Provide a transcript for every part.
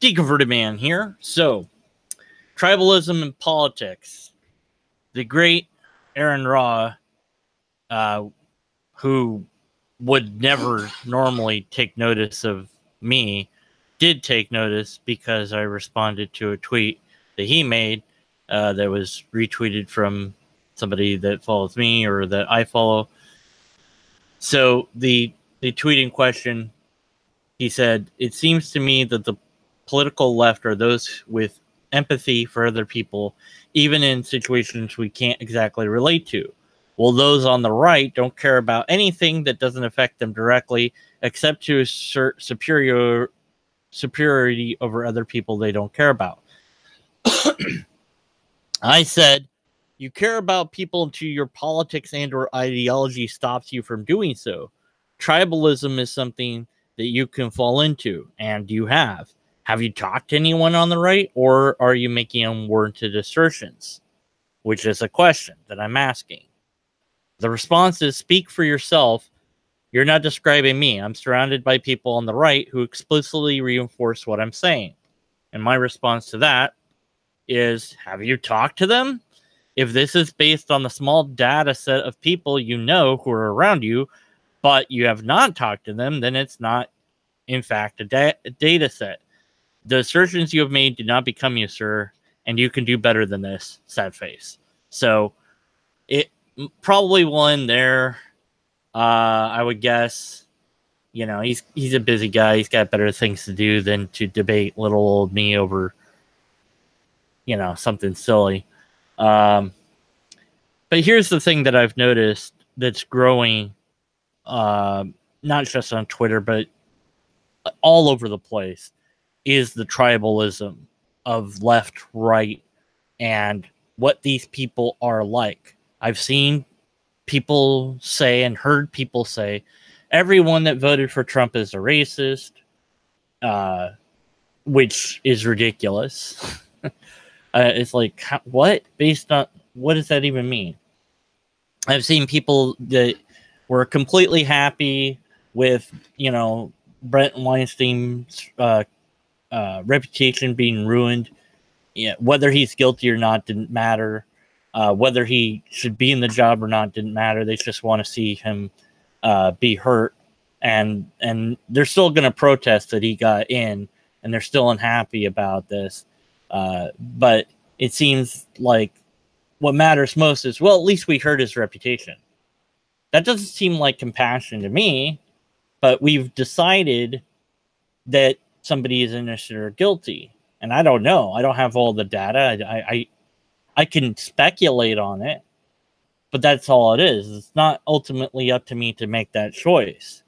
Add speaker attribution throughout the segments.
Speaker 1: Deconverted Man here. So, tribalism and politics. The great Aron Ra, who would never normally take notice of me, did take notice because I responded to a tweet that he made that was retweeted from somebody that follows me or that I follow. So the tweet in question, he said, "It seems to me that the political left are those with empathy for other people, even in situations we can't exactly relate to. While those on the right don't care about anything that doesn't affect them directly, except to assert superiority over other people they don't care about." I said, "You care about people until your politics and or ideology stops you from doing so. Tribalism is something that you can fall into, and you have. Have you talked to anyone on the right, or are you making unwarranted assertions?" Which is a question that I'm asking. The response is, "Speak for yourself. You're not describing me. I'm surrounded by people on the right who explicitly reinforce what I'm saying." And my response to that is, have you talked to them? If this is based on the small data set of people you know who are around you, but you have not talked to them, then it's not, in fact, a data set. The assertions you have made do not become you, sir, and you can do better than this, sad face. So it probably will end there. I would guess, he's a busy guy. He's got better things to do than to debate little old me over, something silly. But here's the thing that I've noticed that's growing, not just on Twitter, but all over the place, is the tribalism of left, right, and what these people are like. I've seen people say and heard people say everyone that voted for Trump is a racist, which is ridiculous. It's like, what? Based on what does that even mean? I've seen people that were completely happy with, Brent Weinstein's reputation being ruined. Yeah, whether he's guilty or not didn't matter. Whether he should be in the job or not didn't matter. They just want to see him be hurt, and they're still going to protest that he got in, and they're still unhappy about this. But it seems like what matters most is, well, at least we hurt his reputation. That doesn't seem like compassion to me, but we've decided that somebody is innocent or guilty. And I don't know. I don't have all the data. I can speculate on it, but that's all it is. It's not ultimately up to me to make that choice.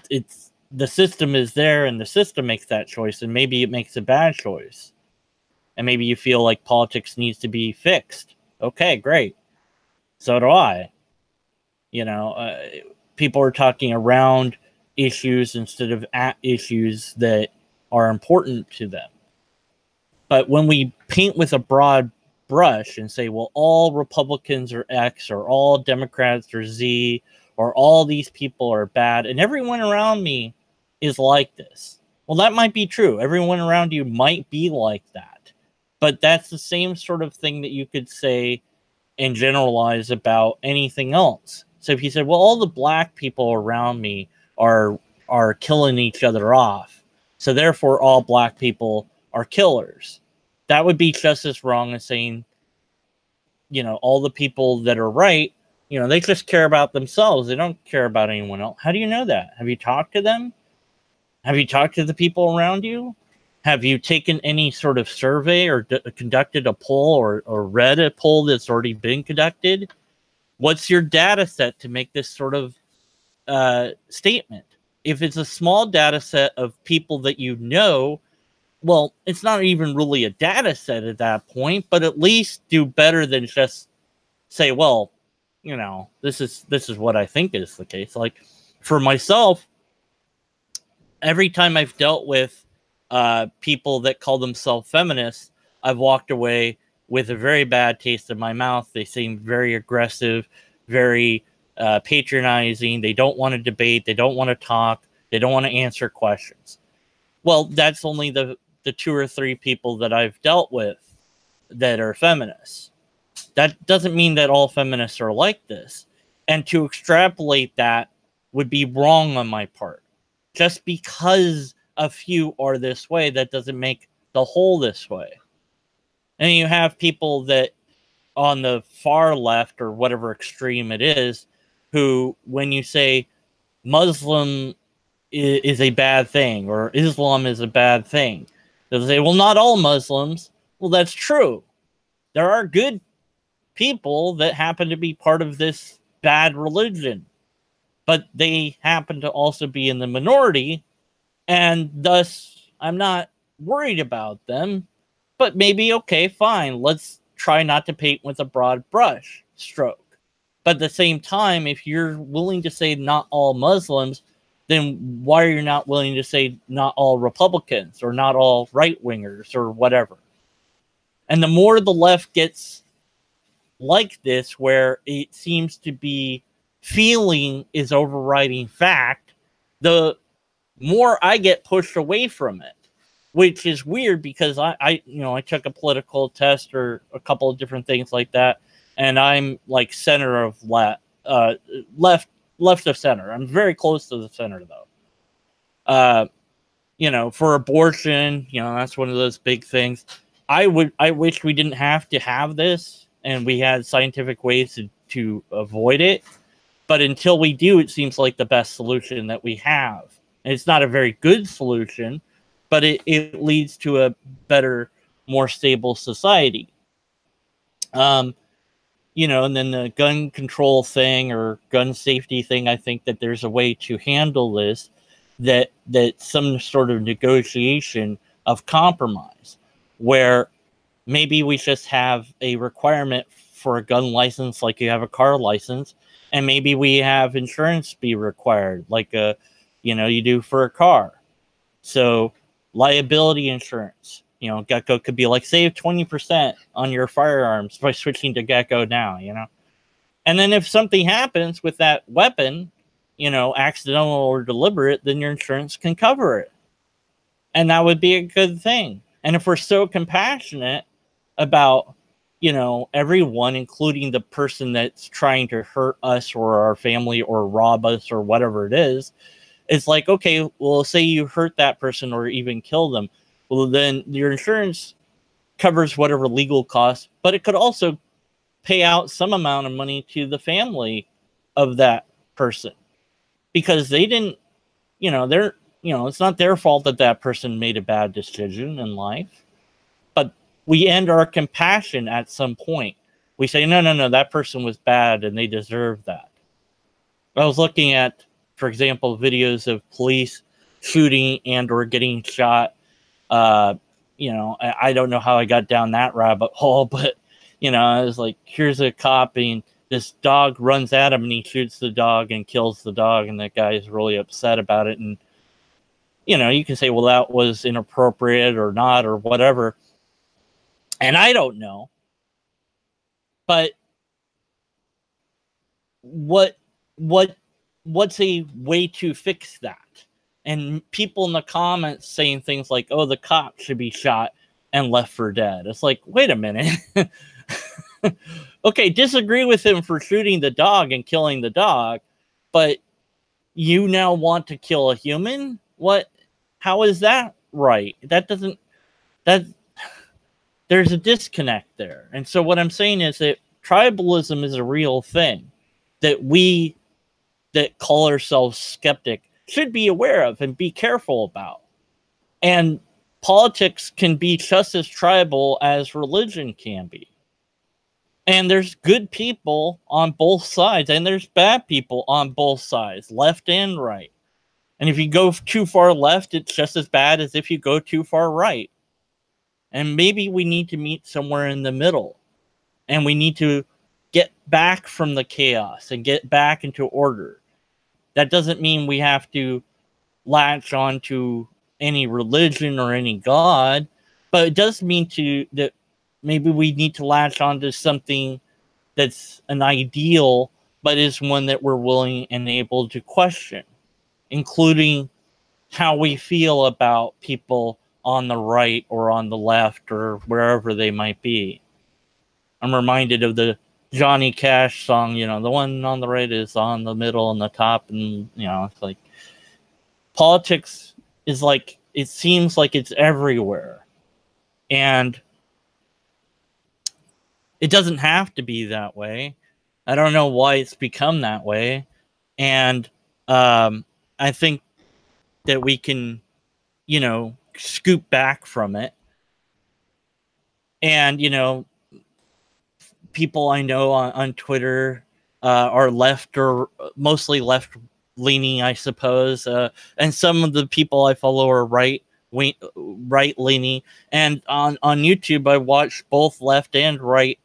Speaker 1: It's the system is there, and the system makes that choice, and maybe it makes a bad choice. And maybe you feel like politics needs to be fixed. Okay, great. So do I. People are talking around issues instead of at issues that are important to them. But when we paint with a broad brush and say, well, all Republicans are X, or all Democrats are Z, or all these people are bad, and everyone around me is like this. Well, that might be true. Everyone around you might be like that. But that's the same sort of thing that you could say and generalize about anything else. So if you said, well, all the black people around me are killing each other off, so therefore all black people are killers, that would be just as wrong as saying, all the people that are right, they just care about themselves. They don't care about anyone else. How do you know that? Have you talked to them? Have you talked to the people around you? Have you taken any sort of survey or conducted a poll or read a poll that's already been conducted? What's your data set to make this sort of statement? If it's a small data set of people that well, it's not even really a data set at that point, but at least do better than just say, well, this is what I think is the case. Like for myself, every time I've dealt with people that call themselves feminists, I've walked away with a very bad taste in my mouth. They seem very aggressive, very patronizing. They don't want to debate. They don't want to talk. They don't want to answer questions. Well, that's only the 2 or 3 people that I've dealt with that are feminists. That doesn't mean that all feminists are like this. And to extrapolate that would be wrong on my part. Just because a few are this way, that doesn't make the whole this way. And you have people that on the far left or whatever extreme it is, who, when you say Muslim is a bad thing or Islam is a bad thing, they'll say, well, not all Muslims. Well, that's true. There are good people that happen to be part of this bad religion, but they happen to also be in the minority, and thus I'm not worried about them. But maybe, okay, fine, let's try not to paint with a broad brush stroke. But at the same time, if you're willing to say not all Muslims, then why are you not willing to say not all Republicans or not all right-wingers or whatever? And the more the left gets like this, where it seems to be feeling is overriding fact, the more I get pushed away from it, which is weird because I took a political test or a couple of different things like that, and I'm like center of left of center. I'm very close to the center though. For abortion, that's one of those big things. I wish we didn't have to have this, and we had scientific ways to avoid it. But until we do, it seems like the best solution that we have. And it's not a very good solution, but it leads to a better, more stable society. And then the gun control thing or gun safety thing, I think that there's a way to handle this, that some sort of negotiation of compromise, where maybe we just have a requirement for a gun license like you have a car license, and maybe we have insurance be required like you do for a car. So liability insurance, Gecko could be like, save 20% on your firearms by switching to Gecko now, And then if something happens with that weapon, accidental or deliberate, then your insurance can cover it. And that would be a good thing. And if we're so compassionate about, everyone, including the person that's trying to hurt us or our family or rob us or whatever it is, it's like, okay, well, say you hurt that person or even kill them. Well, then your insurance covers whatever legal costs, but it could also pay out some amount of money to the family of that person because they didn't, it's not their fault that that person made a bad decision in life. But we end our compassion at some point. We say, no, that person was bad and they deserve that. I was looking at, for example, videos of police shooting and or getting shot. I don't know how I got down that rabbit hole, but, I was like, here's a cop and this dog runs at him and he shoots the dog and kills the dog. And that guy is really upset about it. And, you can say, well, that was inappropriate or not or whatever. And I don't know. But what's a way to fix that? And people in the comments saying things like, oh, the cop should be shot and left for dead. It's like, wait a minute. Okay, disagree with him for shooting the dog and killing the dog, but you now want to kill a human? What? How is that right? There's a disconnect there. And so what I'm saying is that tribalism is a real thing that we that call ourselves skeptic should be aware of and be careful about. And politics can be just as tribal as religion can be. And there's good people on both sides, and there's bad people on both sides, left and right. And if you go too far left, it's just as bad as if you go too far right. And maybe we need to meet somewhere in the middle. And we need to get back from the chaos and get back into order. That doesn't mean we have to latch on to any religion or any god, but it does mean that maybe we need to latch on to something that's an ideal, but is one that we're willing and able to question, including how we feel about people on the right or on the left or wherever they might be. I'm reminded of the Johnny Cash song, the one on the right is on the middle and the top, and it's like politics is like, it seems like it's everywhere. And it doesn't have to be that way. I don't know why it's become that way. And I think that we can, scoop back from it. And, people I know on Twitter are left, or mostly left leaning, I suppose. And some of the people I follow are right leaning. And on YouTube, I watch both left and right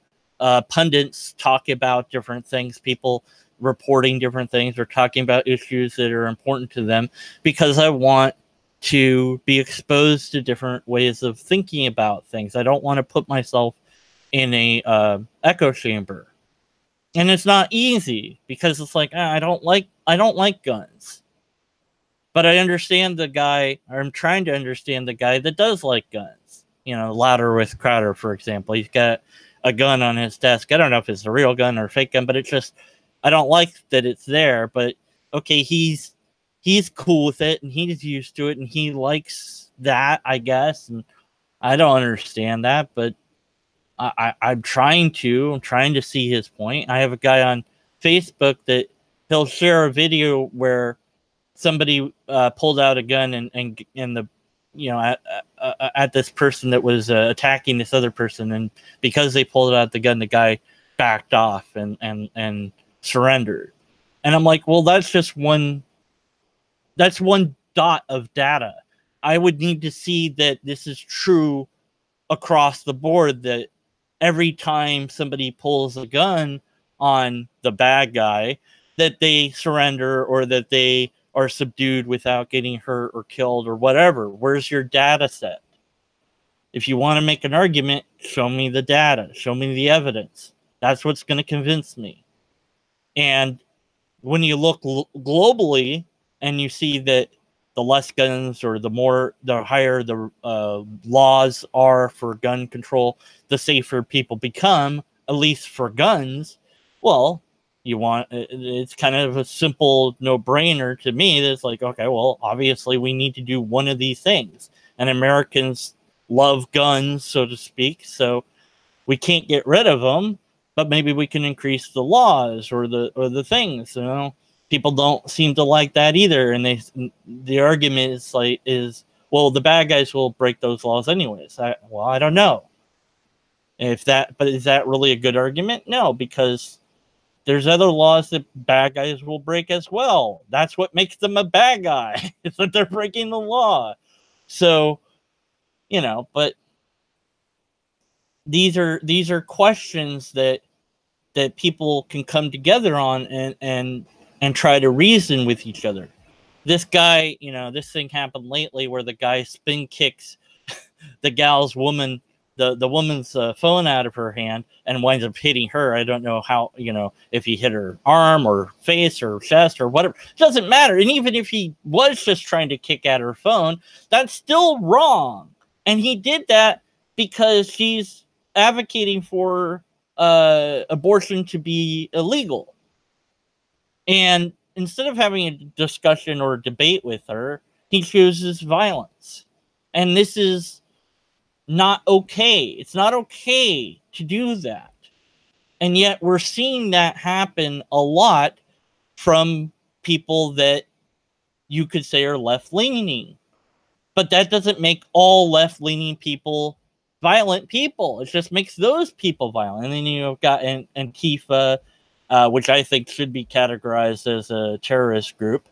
Speaker 1: pundits talk about different things, people reporting different things or talking about issues that are important to them, because I want to be exposed to different ways of thinking about things. I don't want to put myself in a echo chamber. And it's not easy, because it's like, I don't like guns. But I understand the guy, or I'm trying to understand the guy that does like guns. Louder with Crowder, for example. He's got a gun on his desk. I don't know if it's a real gun or a fake gun, but it's just, I don't like that it's there. But okay, he's cool with it, and he's used to it, and he likes that, I guess. And I don't understand that, but I'm trying to see his point. I have a guy on Facebook that he'll share a video where somebody pulled out a gun and the at this person that was attacking this other person, and because they pulled out the gun, the guy backed off and surrendered. And I'm like, well, that's one dot of data. I would need to see that this is true across the board, that every time somebody pulls a gun on the bad guy, that they surrender, or that they are subdued without getting hurt or killed or whatever. Where's your data set? If you want to make an argument, show me the data, show me the evidence. That's what's going to convince me. And when you look globally and you see that the less guns, or the higher the laws are for gun control, the safer people become, at least for guns. Well, it's kind of a simple no-brainer to me. That's like, okay, well, obviously we need to do one of these things. And Americans love guns, so to speak, so we can't get rid of them, but maybe we can increase the laws or the things, People don't seem to like that either, and the argument is well, the bad guys will break those laws anyways. I don't know but is that really a good argument? No, because there's other laws that bad guys will break as well. That's what makes them a bad guy, is that they're breaking the law. So, but these are questions that people can come together on and try to reason with each other. This guy, this thing happened lately where the guy spin kicks the woman's phone out of her hand and winds up hitting her. I don't know how, if he hit her arm or face or chest or whatever. It doesn't matter. And even if he was just trying to kick at her phone, that's still wrong. And he did that because she's advocating for abortion to be illegal. And instead of having a discussion or a debate with her, he chooses violence. And this is not okay. It's not okay to do that. And yet we're seeing that happen a lot from people that you could say are left-leaning. But that doesn't make all left-leaning people violent people. It just makes those people violent. And then you've got Antifa, which I think should be categorized as a terrorist group.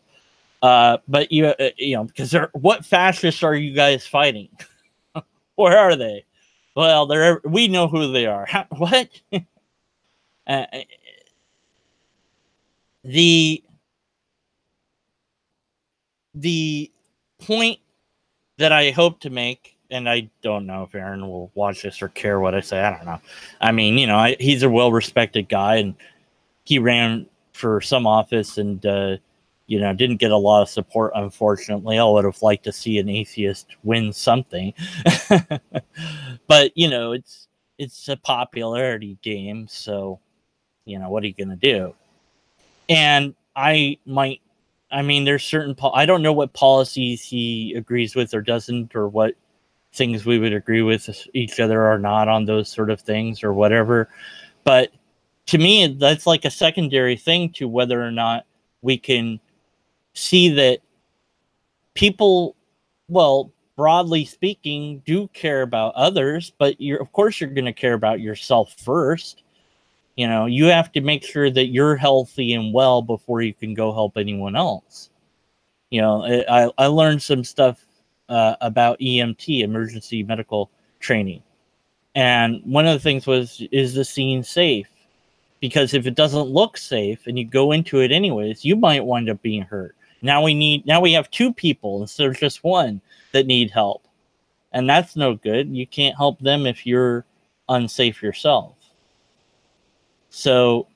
Speaker 1: But because what fascists are you guys fighting? Where are they? Well, we know who they are. What? The point that I hope to make, and I don't know if Aron will watch this or care what I say. I don't know. I mean, he's a well-respected guy, and he ran for some office, and didn't get a lot of support, unfortunately. I would have liked to see an atheist win something. But, it's a popularity game, so, what are you going to do? And there's certain, I don't know what policies he agrees with or doesn't, or what things we would agree with each other or not on those sort of things or whatever. But to me, that's like a secondary thing to whether or not we can see that people, well, broadly speaking, do care about others, but of course you're going to care about yourself first. You have to make sure that you're healthy and well before you can go help anyone else. I learned some stuff about EMT, emergency medical training. And one of the things is the scene safe? Because if it doesn't look safe and you go into it anyways, you might wind up being hurt. Now we have two people instead of just one that need help. And that's no good. You can't help them if you're unsafe yourself. So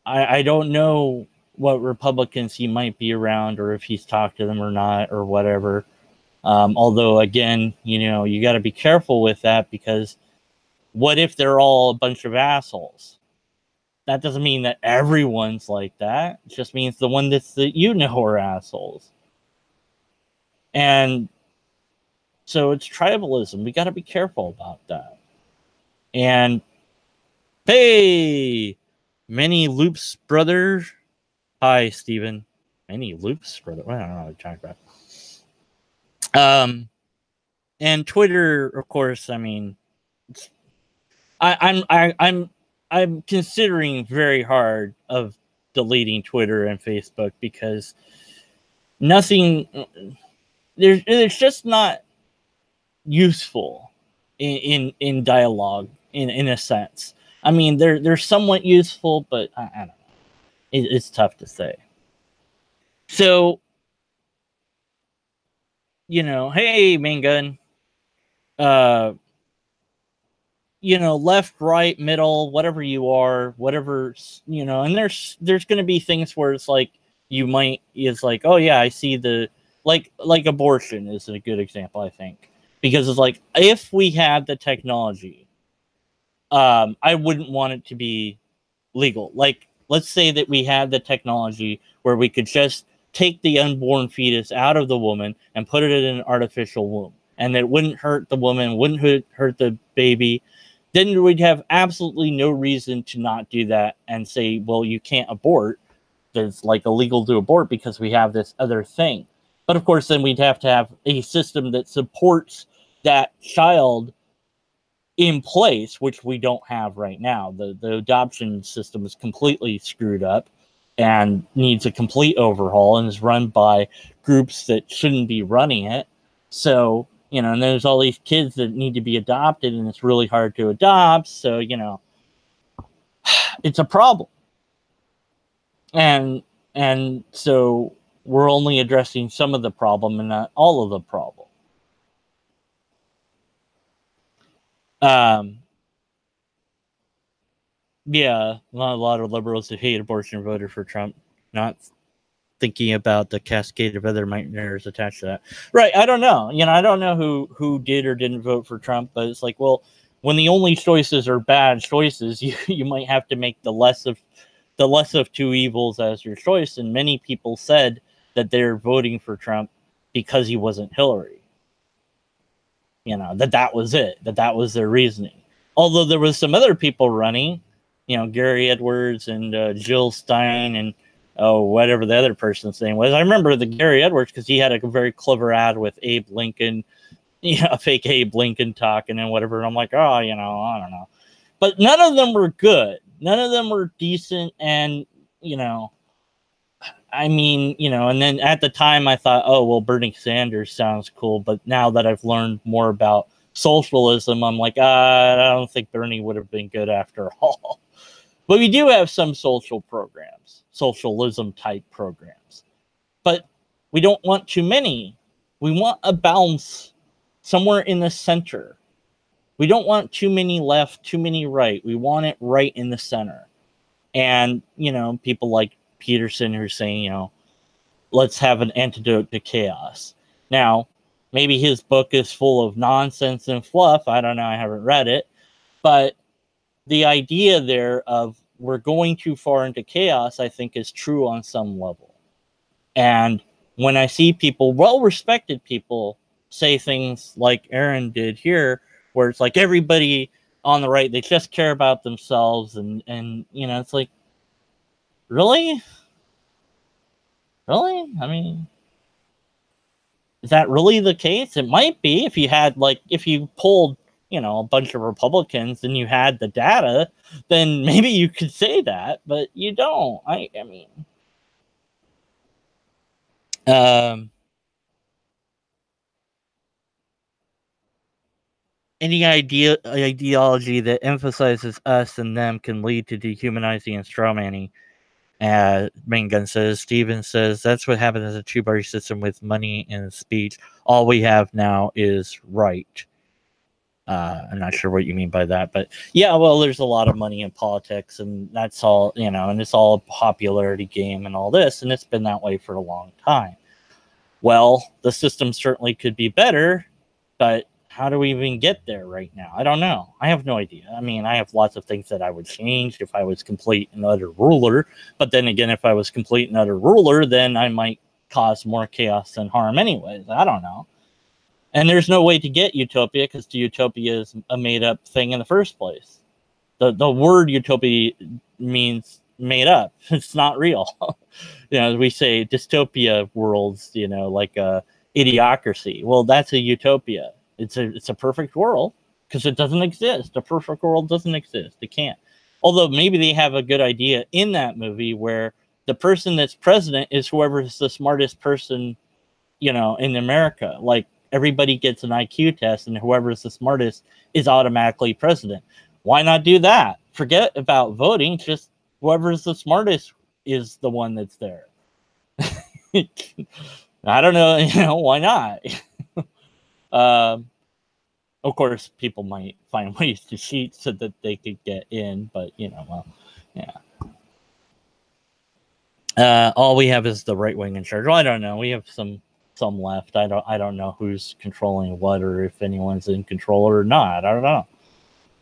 Speaker 1: I don't know what Republicans he might be around, or if he's talked to them or not, or whatever. Although, again, you got to be careful with that, because what if they're all a bunch of assholes? That doesn't mean that everyone's like that. It just means the one that are assholes. And so it's tribalism. We got to be careful about that. And hey, Many Loops brother. Hi, Steven. Many Loops brother. Well, I don't know what you're talking about. And Twitter, of course. I mean, I'm considering very hard of deleting Twitter and Facebook, because it's just not useful in dialogue in a sense. I mean, they're somewhat useful, but I don't know. It's tough to say. So, hey, Main Gun. Left, right, middle, whatever you are, whatever, and there's going to be things where it's like, it's like, oh yeah, I see like abortion is a good example, I think, because it's like, if we had the technology, I wouldn't want it to be legal. Like, let's say that we had the technology where we could just take the unborn fetus out of the woman and put it in an artificial womb, and it wouldn't hurt the woman, wouldn't hurt the baby. Then we'd have absolutely no reason to not do that and say, well, you can't abort. It's like illegal to abort because we have this other thing. But of course, then we'd have to have a system that supports that child in place, which we don't have right now. The adoption system is completely screwed up and needs a complete overhaul, and is run by groups that shouldn't be running it. So, and there's all these kids that need to be adopted, and it's really hard to adopt. So, it's a problem. And so we're only addressing some of the problem and not all of the problem. Yeah, a lot of liberals who hate abortion voted for Trump, not thinking about the cascade of other nightmares attached to that. Right, I don't know. I don't know who did or didn't vote for Trump, but it's like, well, when the only choices are bad choices, you might have to make the less of two evils as your choice. And many people said that they're voting for Trump because he wasn't Hillary. That was it, that was their reasoning. Although there was some other people running, Gary Edwards and Jill Stein and whatever the other person's name was. I remember the Gary Edwards because he had a very clever ad with Abe Lincoln, fake Abe Lincoln talking and whatever. And I'm like, I don't know. But none of them were good. None of them were decent. And, and then at the time I thought, oh, well, Bernie Sanders sounds cool. But now that I've learned more about socialism, I'm like, I don't think Bernie would have been good after all. But we do have some social programs, socialism type programs. But we don't want too many. We want a balance somewhere in the center. We don't want too many left, too many right. We want it right in the center. And, people like Peterson who are saying, let's have an antidote to chaos. Now, maybe his book is full of nonsense and fluff. I don't know. I haven't read it. But the idea there of we're going too far into chaos, I think, is true on some level. And when I see people, well-respected people, say things like Aron did here, where it's like everybody on the right, they just care about themselves, and you know, it's like, really? Really? I mean, is that really the case? It might be if you had, like, if you polled, you know, a bunch of Republicans and you had the data, then maybe you could say that, but you don't. I mean, any ideology that emphasizes us and them can lead to dehumanizing and strawmanning. Main Gun says. Steven says, that's what happens as a two-party system with money and speech. All we have now is right. I'm not sure what you mean by that, but yeah, well, there's a lot of money in politics, and that's all, you know, and it's all a popularity game and all this, and it's been that way for a long time. Well, the system certainly could be better, but how do we even get there right now? I don't know. I have no idea. I mean, I have lots of things that I would change if I was complete and utter ruler. But then again, if I was complete and utter ruler, then I might cause more chaos than harm anyways. I don't know. And there's no way to get utopia because the utopia is a made-up thing in the first place. The word utopia means made up. It's not real. You know, we say dystopia worlds, you know, like a idiocracy. Well, that's a utopia. It's a perfect world because it doesn't exist. A perfect world doesn't exist. It can't. Although maybe they have a good idea in that movie where the person that's president is whoever's the smartest person, you know, in America. Like everybody gets an IQ test and whoever's the smartest is automatically president. Why not do that? Forget about voting. Just whoever's the smartest is the one that's there. I don't know, you know, why not? Of course, people might find ways to cheat so that they could get in, but you know, well, yeah. All we have is the right wing in charge. Well, I don't know. We have some left. I don't know who's controlling what or if anyone's in control or not. I don't know.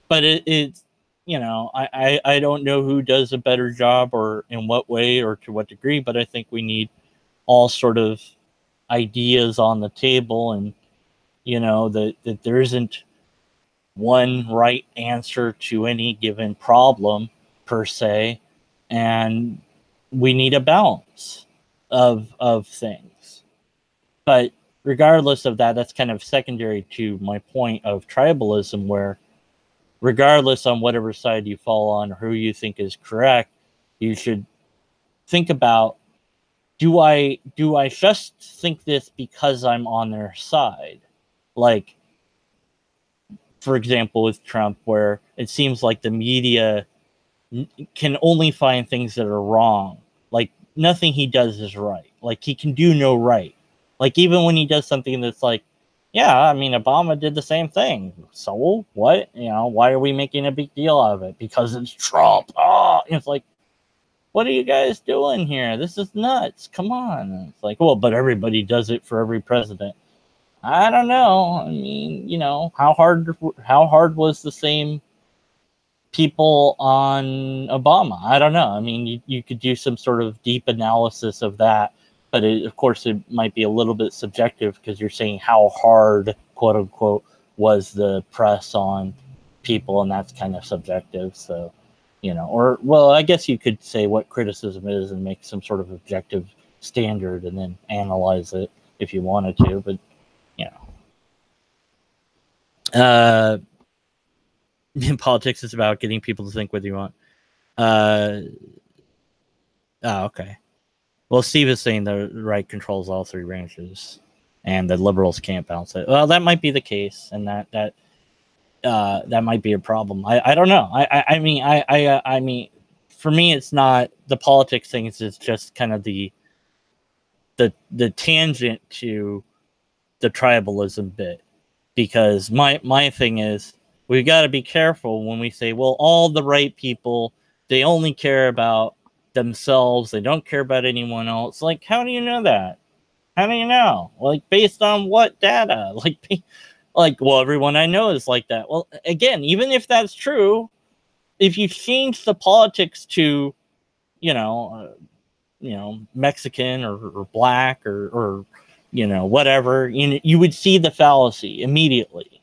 Speaker 1: But it's, you know, I don't know who does a better job or in what way or to what degree, but I think we need all sort of ideas on the table, and you know, that there isn't one right answer to any given problem per se, and we need a balance of things. But regardless of that, that's kind of secondary to my point of tribalism, where regardless on whatever side you fall on or who you think is correct, you should think about, do I just think this because I'm on their side? Like, for example, with Trump, where it seems like the media can only find things that are wrong. Like, nothing he does is right. Like, he can do no right. Like, even when he does something that's like, yeah, I mean, Obama did the same thing. So what? You know, why are we making a big deal out of it? Because it's Trump. Oh, it's like, what are you guys doing here? This is nuts. Come on. And it's like, well, but everybody does it for every president. I don't know. I mean, you know, how hard was the same people on Obama? I don't know. I mean, you could do some sort of deep analysis of that, but of course it might be a little bit subjective because you're saying how hard, quote unquote, was the press on people, and that's kind of subjective. So, you know, or, well, I guess you could say what criticism is and make some sort of objective standard and then analyze it if you wanted to, but you know, politics is about getting people to think what you want. Okay. Well, Steve is saying the right controls all three branches, and the liberals can't balance it. Well, that might be the case, and that might be a problem. I don't know. I mean, for me, it's not the politics thing. It's just kind of the tangent to the tribalism bit. Because my thing is, we've got to be careful when we say, well, all the right people, they only care about themselves. They don't care about anyone else. Like, how do you know that? How do you know? Like, based on what data? Like, well, everyone I know is like that. Well, again, even if that's true, if you change the politics to, Mexican or black or whatever, you would see the fallacy immediately.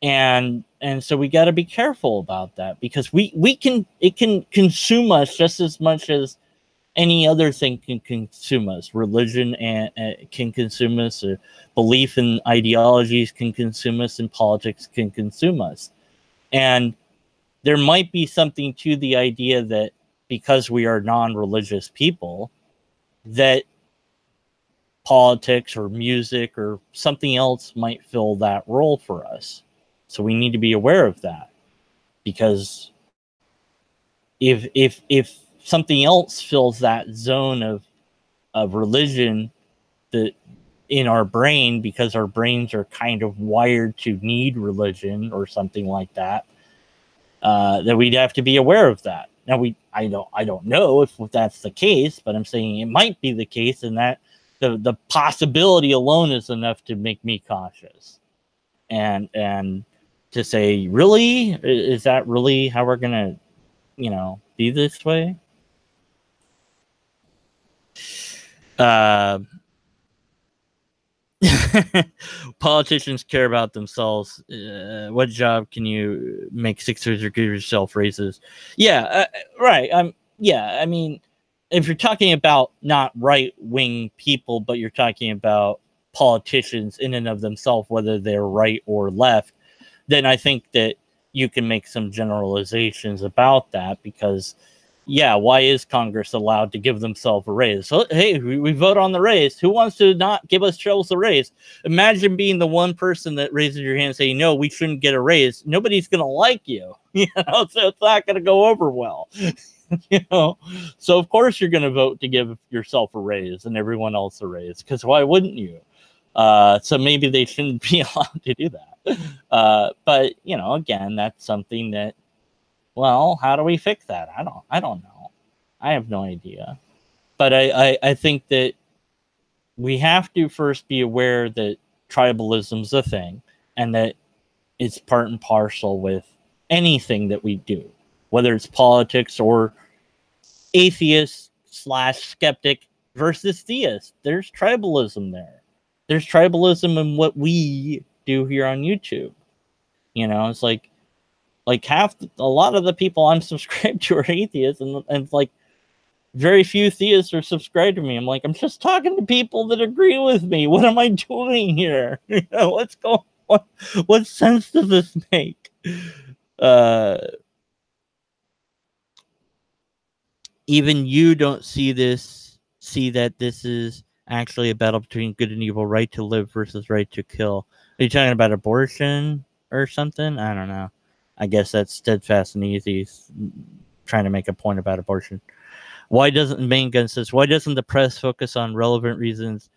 Speaker 1: And so we got to be careful about that, because it can consume us just as much as any other thing can consume us. Religion can consume us. Belief in ideologies can consume us, and politics can consume us. And there might be something to the idea that because we are non-religious people, that politics or music or something else might fill that role for us. So we need to be aware of that, because if something else fills that zone of religion that in our brain, because our brains are kind of wired to need religion or something like that, that we'd have to be aware of that. Now I don't know if that's the case, but I'm saying it might be the case, and that the possibility alone is enough to make me cautious. And to say, really, is that really how we're gonna, be this way? Politicians care about themselves. What job can you make 6 figures or give yourself raises? Yeah, right. I mean, if you're talking about not right-wing people, but you're talking about politicians in and of themselves, whether they're right or left, then I think that you can make some generalizations about that, because why is Congress allowed to give themselves a raise? So, hey, we vote on the raise. Who wants to not give ourselves a raise? Imagine being the one person that raises your hand and saying, no, we shouldn't get a raise. Nobody's going to like you, so it's not going to go over well. So of course you're going to vote to give yourself a raise and everyone else a raise, because why wouldn't you? So maybe they shouldn't be allowed to do that. But again, that's something that, well, how do we fix that? I don't know. I have no idea. But I think that we have to first be aware that tribalism's a thing, and that it's part and parcel with anything that we do, whether it's politics or atheist / skeptic versus theist. There's tribalism there. There's tribalism in what we do here on YouTube. It's like a lot of the people I'm subscribed to are atheists, and like very few theists are subscribed to me. I'm like, I'm just talking to people that agree with me. What am I doing here? What's going on? What sense does this make? Even you don't see that this is actually a battle between good and evil, right to live versus right to kill. Are you talking about abortion or something? I don't know. I guess that's Steadfast and Easy trying to make a point about abortion. Why doesn't the press focus on relevant reasons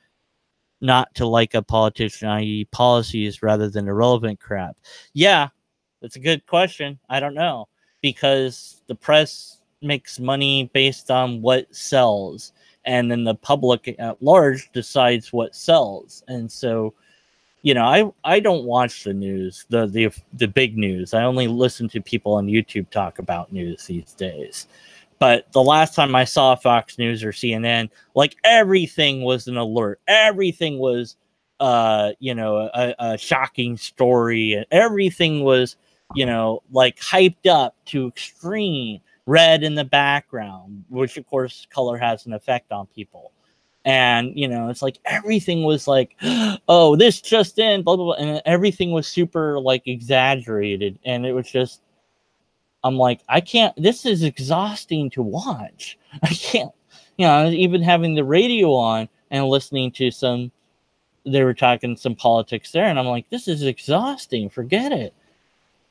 Speaker 1: not to like a politician, i.e. policies, rather than irrelevant crap? Yeah, that's a good question. I don't know. Because the press makes money based on what sells, and then the public at large decides what sells. And so, I don't watch the news, the big news. I only listen to people on YouTube talk about news these days. But the last time I saw Fox News or CNN, like, everything was an alert. Everything was, a shocking story. And everything was, like, hyped up to extreme. Red in the background, which, of course, color has an effect on people. And, it's like everything was like, oh, this just in, blah, blah, blah. And everything was super, like, exaggerated. And it was just, I'm like, I can't, this is exhausting to watch. I can't, even having the radio on and listening to they were talking some politics there. And I'm like, this is exhausting. Forget it.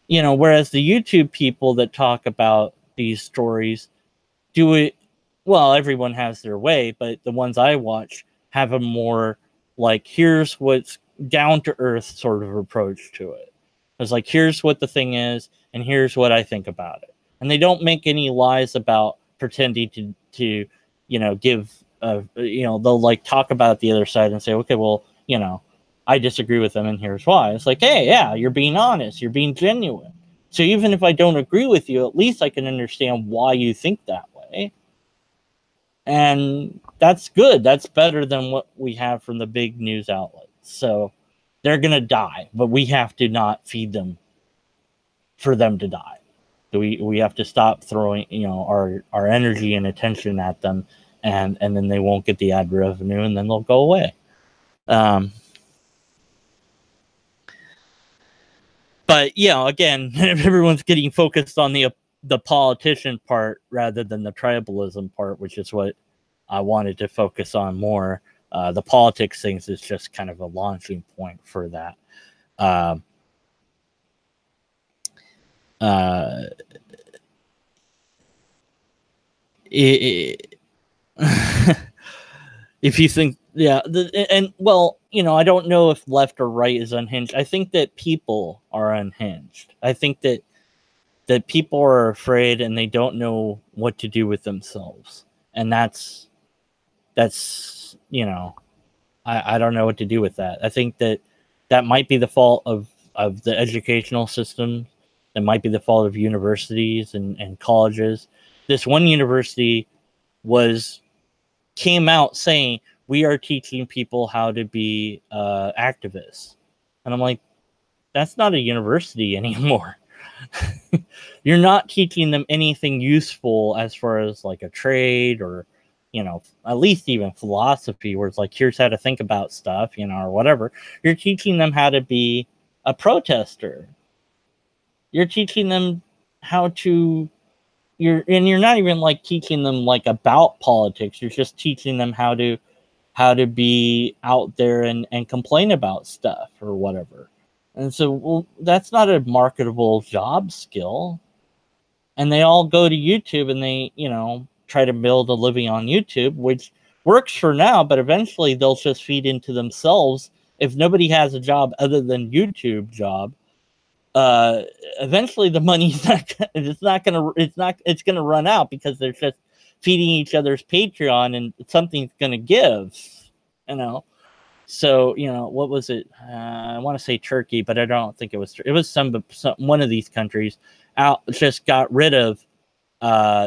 Speaker 1: Whereas the YouTube people that talk about these stories do it, well, everyone has their way, but the ones I watch have a more, like, here's what's down to earth sort of approach to it. It's like, here's what the thing is, and here's what I think about it. And they don't make any lies about pretending to give they'll like talk about the other side and say, okay, well, I disagree with them and here's why. It's like, hey, yeah, you're being honest, you're being genuine. So even if I don't agree with you, at least I can understand why you think that way. And that's good. That's better than what we have from the big news outlets. So they're going to die, but we have to not feed them for them to die. So we have to stop throwing, our energy and attention at them, and then they won't get the ad revenue, and then they'll go away. But again, everyone's getting focused on the politician part rather than the tribalism part, which is what I wanted to focus on more. The politics things is just kind of a launching point for that. If you think, I don't know if left or right is unhinged. I think that people are unhinged. I think that people are afraid and they don't know what to do with themselves, and that's I don't know what to do with that. I think that might be the fault of the educational system. That might be the fault of universities and colleges. This one university came out saying, we are teaching people how to be activists. And I'm like, that's not a university anymore. You're not teaching them anything useful as far as like a trade or, at least even philosophy, where it's like, here's how to think about stuff, or whatever. You're teaching them how to be a protester. You're teaching them how to you're not even like teaching them like about politics. You're just teaching them how to be out there and complain about stuff or whatever. And so, well, that's not a marketable job skill. And they all go to YouTube and they, try to build a living on YouTube, which works for now, but eventually they'll just feed into themselves. If nobody has a job other than YouTube job, eventually the money's it's gonna run out because they're just feeding each other's Patreon and something's gonna give, So, what was it? I want to say Turkey, but I don't think it was. It was some one of these countries just got rid of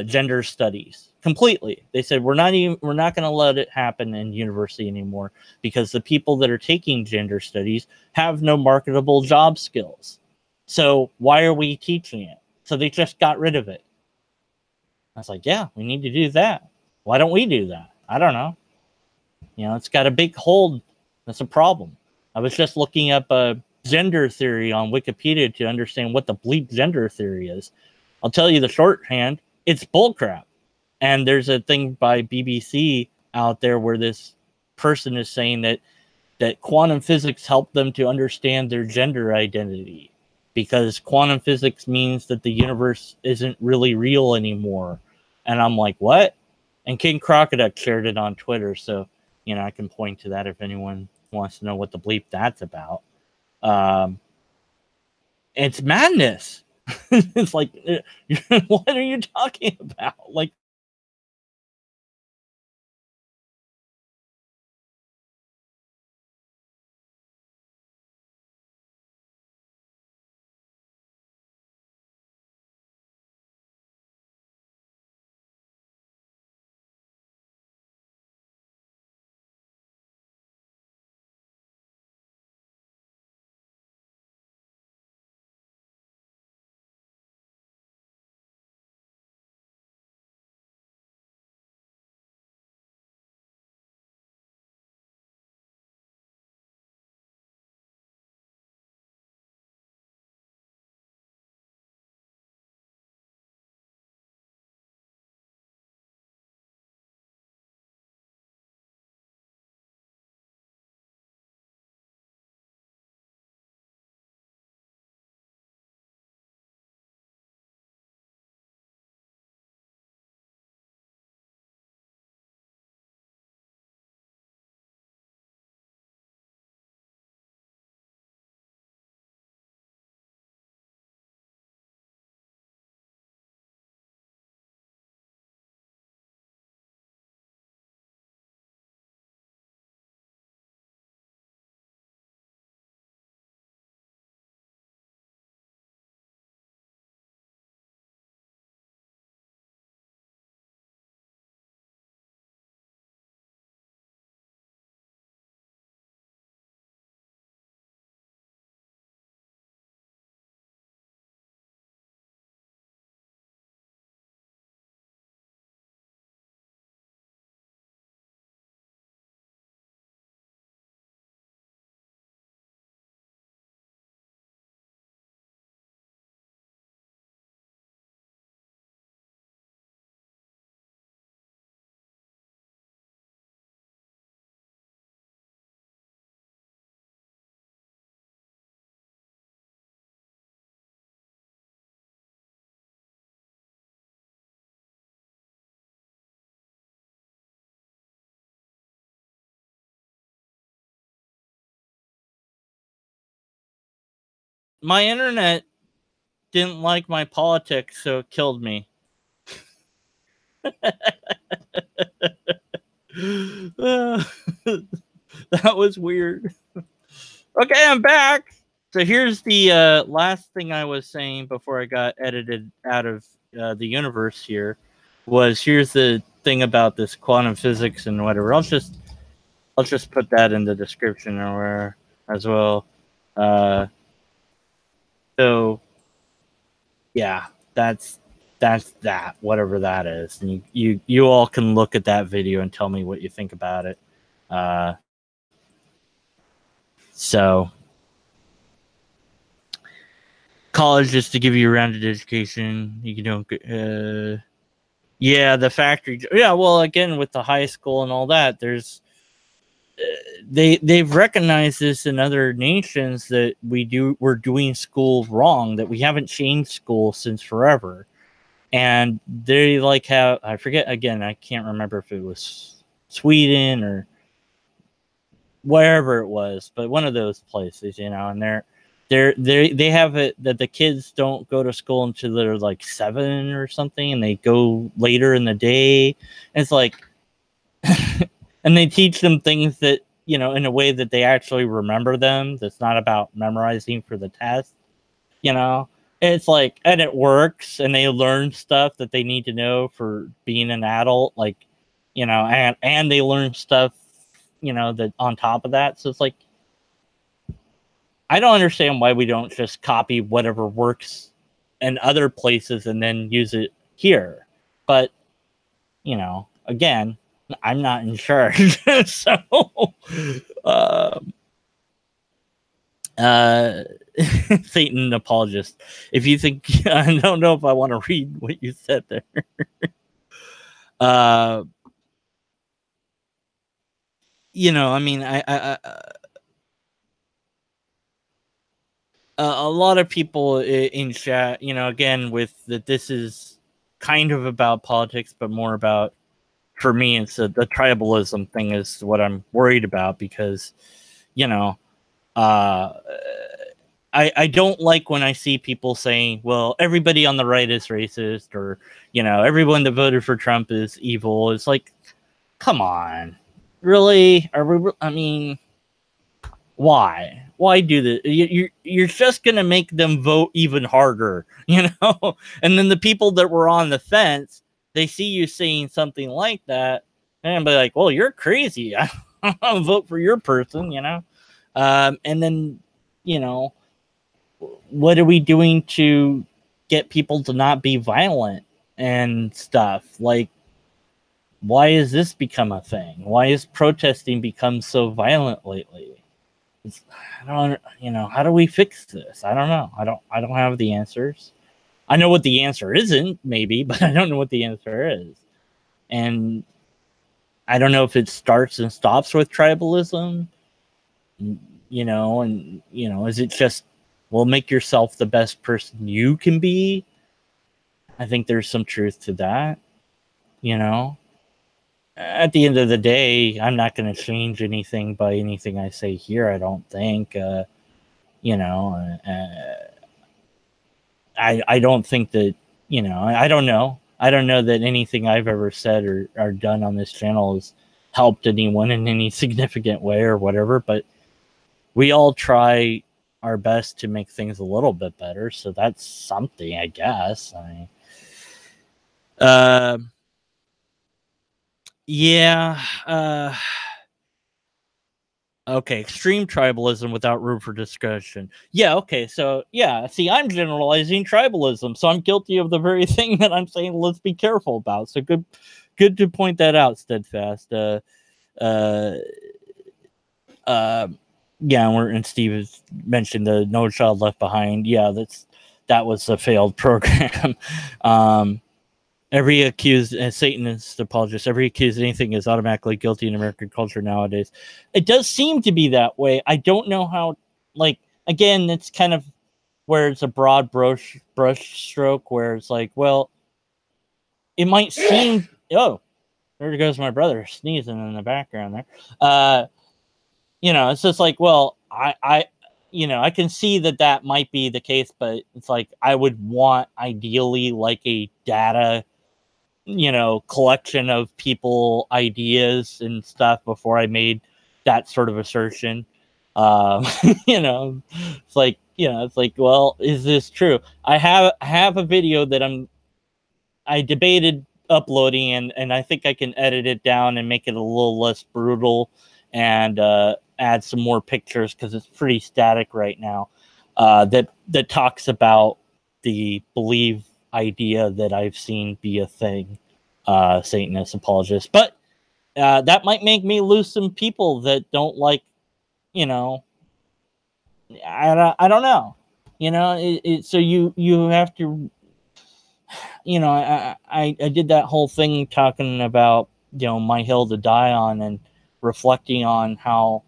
Speaker 1: gender studies completely. They said we're not going to let it happen in university anymore because the people that are taking gender studies have no marketable job skills. So why are we teaching it? So they just got rid of it. I was like, yeah, we need to do that. Why don't we do that? I don't know. It's got a big hold. That's a problem. I was just looking up a gender theory on Wikipedia to understand what the bleep gender theory is. I'll tell you the shorthand. It's bullcrap. And there's a thing by BBC out there where this person is saying that quantum physics helped them to understand their gender identity, because quantum physics means that the universe isn't really real anymore. And I'm like, what? And King Crocodile shared it on Twitter, so I can point to that if anyone wants to know what the bleep that's about. It's madness. It's like, what are you talking about? Like, my internet didn't like my politics, so it killed me. That was weird. Okay, I'm back. So here's the last thing I was saying before I got edited out of the universe here. Here's the thing about this quantum physics and whatever. I'll just put that in the description or where as well. So yeah, that's that, whatever that is. And you all can look at that video and tell me what you think about it. So college is to give you a rounded education. You don't yeah, the factory. Yeah, well, again, with the high school and all that, there's they've recognized this in other nations that we're doing school wrong, that we haven't changed school since forever. And they like have, I forget, again, I can't remember if it was Sweden or wherever it was, but one of those places, and they have it that the kids don't go to school until they're like 7 or something, and they go later in the day. And it's like, and they teach them things that, in a way that they actually remember them. That's not about memorizing for the test, It's like, and it works, and they learn stuff that they need to know for being an adult, like, and they learn stuff, that on top of that. So it's like, I don't understand why we don't just copy whatever works in other places and then use it here. But, again, I'm not in charge. So, Satan apologist. If you think, I don't know if I want to read what you said there. I mean, I a lot of people in chat, again, with that, this is kind of about politics, but more about, for me, it's the tribalism thing is what I'm worried about, because, I don't like when I see people saying, well, everybody on the right is racist, or, everyone that voted for Trump is evil. It's like, come on, really? I mean, why? Why do this? You're just gonna make them vote even harder, And then the people that were on the fence, they see you saying something like that, and be like, "Well, you're crazy. I'll vote for your person," And then, what are we doing to get people to not be violent and stuff? Like, why has this become a thing? Why has protesting become so violent lately? I don't, how do we fix this? I don't know. I don't have the answers. I know what the answer isn't, maybe, but I don't know what the answer is. And I don't know if it starts and stops with tribalism, and, is it just, well, make yourself the best person you can be? I think there's some truth to that, At the end of the day, I'm not going to change anything by anything I say here, I don't think. I don't think that, I don't know. I don't know that anything I've ever said or done on this channel has helped anyone in any significant way or whatever, but we all try our best to make things a little bit better. So that's something, I guess. Yeah. Okay, extreme tribalism without room for discussion. Yeah, okay, so, yeah, see, I'm generalizing tribalism, so I'm guilty of the very thing that I'm saying let's be careful about. So good to point that out, Steadfast. Yeah, and Steve has mentioned the No Child Left Behind. Yeah, that was a failed program. Every accused, Satanist apologist, every accused of anything is automatically guilty in American culture nowadays. It does seem to be that way. I don't know how, like, again, it's kind of where it's a broad brush stroke, where it's like, well, it might seem, oh, there goes my brother sneezing in the background there. It's just like, well, I can see that might be the case, but it's like I would want ideally like a data, collection of people ideas and stuff before I made that sort of assertion. It's like, well, is this true? I have a video that I debated uploading, and I think I can edit it down and make it a little less brutal and add some more pictures because it's pretty static right now. That talks about the believe idea that I've seen be a thing, Satanist apologist. But that might make me lose some people that don't like, I don't know. So you have to, I did that whole thing talking about, my hill to die on, and reflecting on how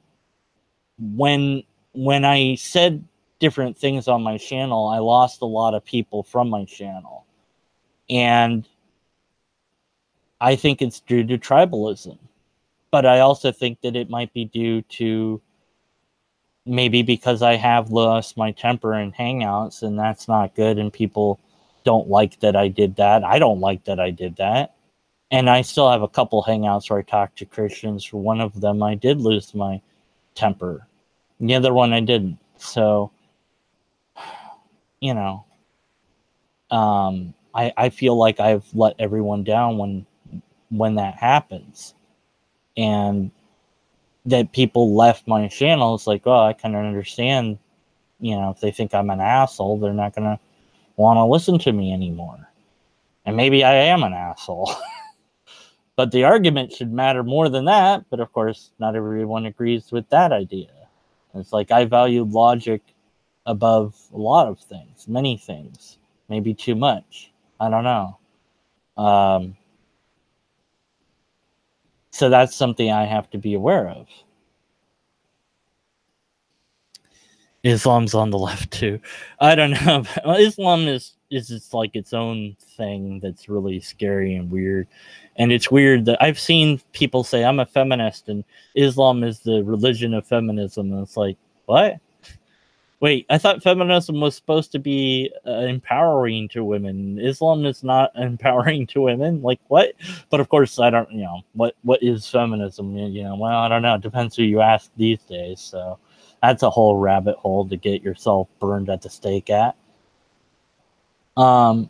Speaker 1: when I said different things on my channel, I lost a lot of people from my channel. And I think it's due to tribalism. But I also think that it might be due to maybe because I have lost my temper in Hangouts, and that's not good, and people don't like that I did that. I don't like that I did that. And I still have a couple Hangouts where I talk to Christians. For one of them, I did lose my temper. The other one, I didn't. So, I feel like I've let everyone down when that happens. And that people left my channel, it's like, oh, I kind of understand, if they think I'm an asshole, they're not going to want to listen to me anymore. And maybe I am an asshole. But the argument should matter more than that. But of course, not everyone agrees with that idea. It's like I value logic above a lot of things, many things, maybe too much. I don't know. So that's something I have to be aware of. Islam's on the left too. I don't know. Islam is just like its own thing that's really scary and weird. And it's weird that I've seen people say I'm a feminist and Islam is the religion of feminism. And it's like, what? Wait, I thought feminism was supposed to be empowering to women. Islam is not empowering to women. Like, what? But of course, I don't, what is feminism? Well, I don't know. It depends who you ask these days. So that's a whole rabbit hole to get yourself burned at the stake at. But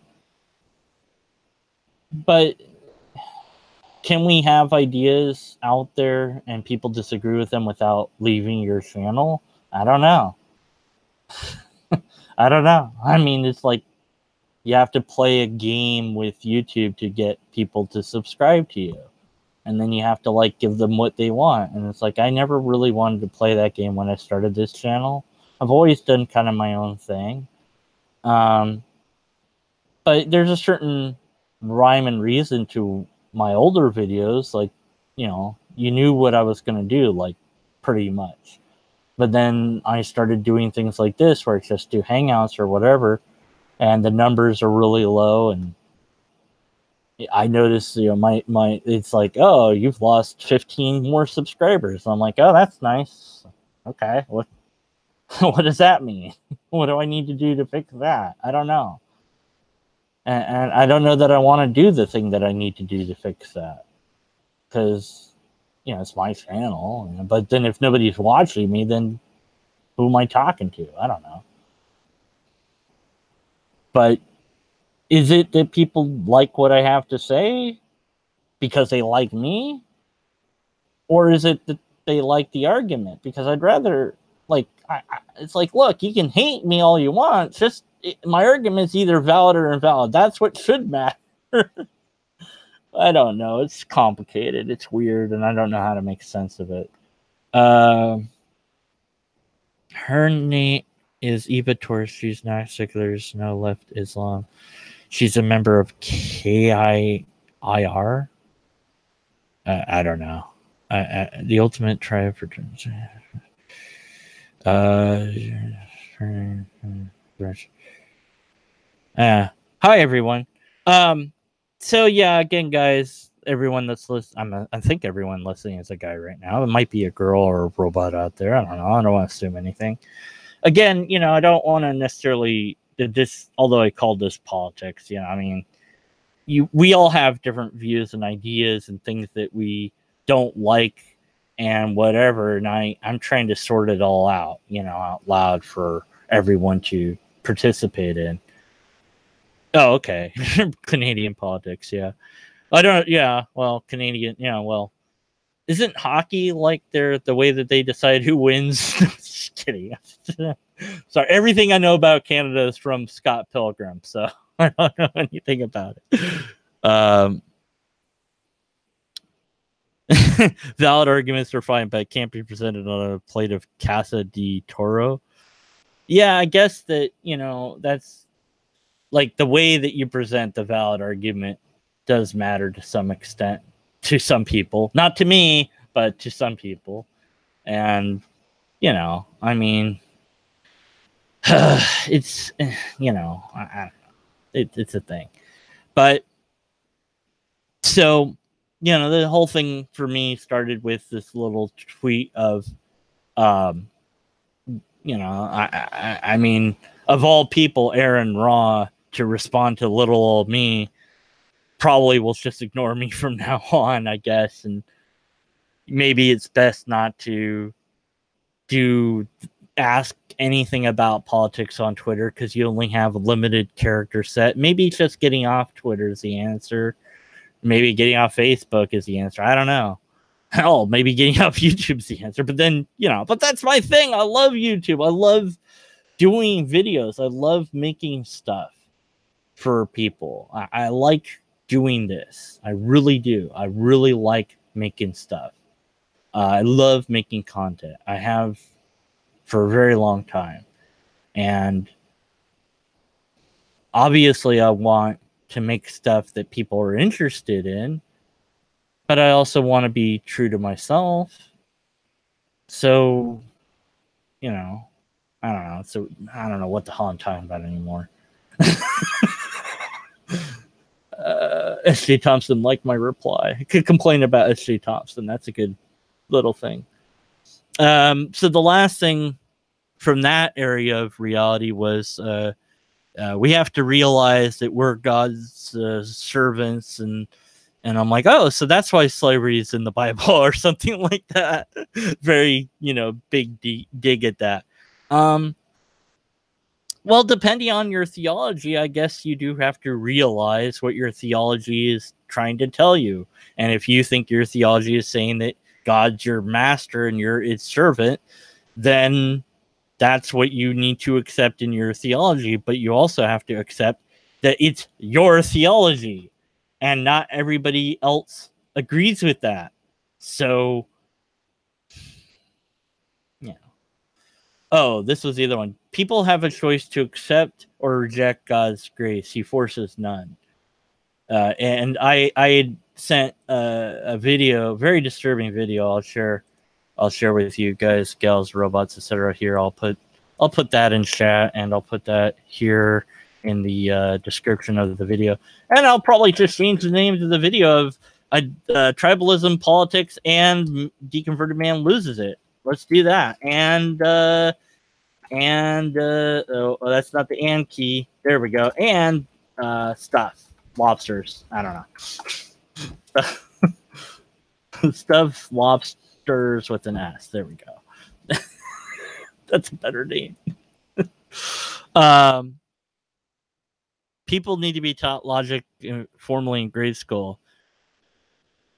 Speaker 1: can we have ideas out there and people disagree with them without leaving your channel? I don't know. I don't know. I mean, it's like you have to play a game with YouTube to get people to subscribe to you. And then you have to like give them what they want. And it's like, I never really wanted to play that game when I started this channel. I've always done kind of my own thing. But there's a certain rhyme and reason to my older videos. Like, you knew what I was going to do, like pretty much. But then I started doing things like this where I just do Hangouts or whatever. And the numbers are really low, and I noticed, my it's like, oh, you've lost 15 more subscribers. I'm like, oh, that's nice. Okay, what does that mean? What do I need to do to fix that? I don't know. And I don't know that I want to do the thing that I need to do to fix that. Because, it's my channel. But then if nobody's watching me, then who am I talking to? I don't know. But is it that people like what I have to say because they like me? Or is it that they like the argument? Because I'd rather, it's like, look, you can hate me all you want. Just my argument's either valid or invalid. That's what should matter. I don't know. It's complicated. It's weird, and I don't know how to make sense of it. Her name is Eva Torres. She's not secular. There's no left Islam. She's a member of KIIR. I don't know. The ultimate tribe for hi everyone. So yeah, again, guys, everyone that's listening, I think everyone listening is a guy right now. It might be a girl or a robot out there. I don't know. I don't want to assume anything. again, I don't want to necessarily this, although I called this politics, I mean, we all have different views and ideas and things that we don't like and whatever. And I'm trying to sort it all out, out loud for everyone to participate in. Oh, okay. Canadian politics. Yeah. I don't, yeah. Well, Canadian. Yeah. Well, isn't hockey like the way that they decide who wins? Just kidding. Sorry. Everything I know about Canada is from Scott Pilgrim. So I don't know anything about it. Valid arguments are fine, but can't be presented on a plate of Casa de Toro. Yeah, I guess that, that's like the way that you present the valid argument does matter to some extent to some people. Not to me, but to some people. And, I mean, it's, I don't know. It's a thing. But so, the whole thing for me started with this little tweet of, I mean, of all people, Aron Ra to respond to little old me probably will just ignore me from now on, I guess. And maybe it's best not to ask anything about politics on Twitter because you only have a limited character set. Maybe just getting off Twitter is the answer. Maybe getting off Facebook is the answer. I don't know. Hell, maybe getting off YouTube is the answer. But then, but that's my thing. I love YouTube. I love doing videos. I love making stuff for people. I like doing this. I really do. I really like making stuff. I love making content. I have for a very long time. And obviously I want to make stuff that people are interested in, but I also want to be true to myself. So, I don't know. So I don't know what the hell I'm talking about anymore. S.J. Thompson liked my reply. I could complain about S.J. Thompson. That's a good little thing. So the last thing from that area of reality was we have to realize that we're God's servants, and I'm like, oh, so that's why slavery is in the Bible or something like that. Very, big dig at that. Well, depending on your theology, I guess you do have to realize what your theology is trying to tell you. And if you think your theology is saying that God's your master and you're its servant, then that's what you need to accept in your theology. But you also have to accept that it's your theology and not everybody else agrees with that. So, yeah. Oh, this was the other one. People have a choice to accept or reject God's grace. He forces none. And I had sent a video, very disturbing video. I'll share with you guys, gals, robots, etc. Here, I'll put that in chat, and I'll put that here in the description of the video. And I'll probably just change the name to the video of Tribalism Politics and Deconverted Man Loses It. Let's do that. And oh, that's not the and key. There we go. And stuff. Lobsters. I don't know. Stuff lobsters with an S. There we go. That's a better name. People need to be taught logic formally in grade school.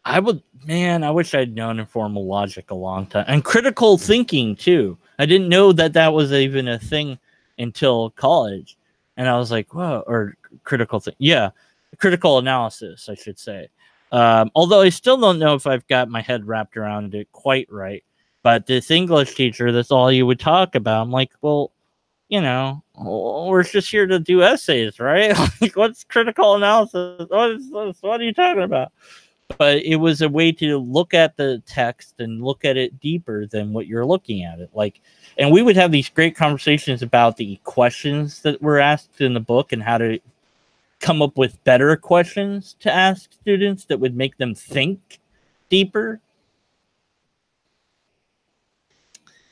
Speaker 1: I wish I'd known informal logic a long time. And critical thinking, too. I didn't know that was even a thing until college. And I was like, whoa, or critical analysis, I should say. Although I still don't know if I've got my head wrapped around it quite right. But this English teacher, that's all you would talk about. I'm like, well, we're just here to do essays, right? Like, what's critical analysis? What are you talking about? But it was a way to look at the text and look at it deeper than what you're looking at it. Like, and we would have these great conversations about the questions that were asked in the book and how to come up with better questions to ask students that would make them think deeper.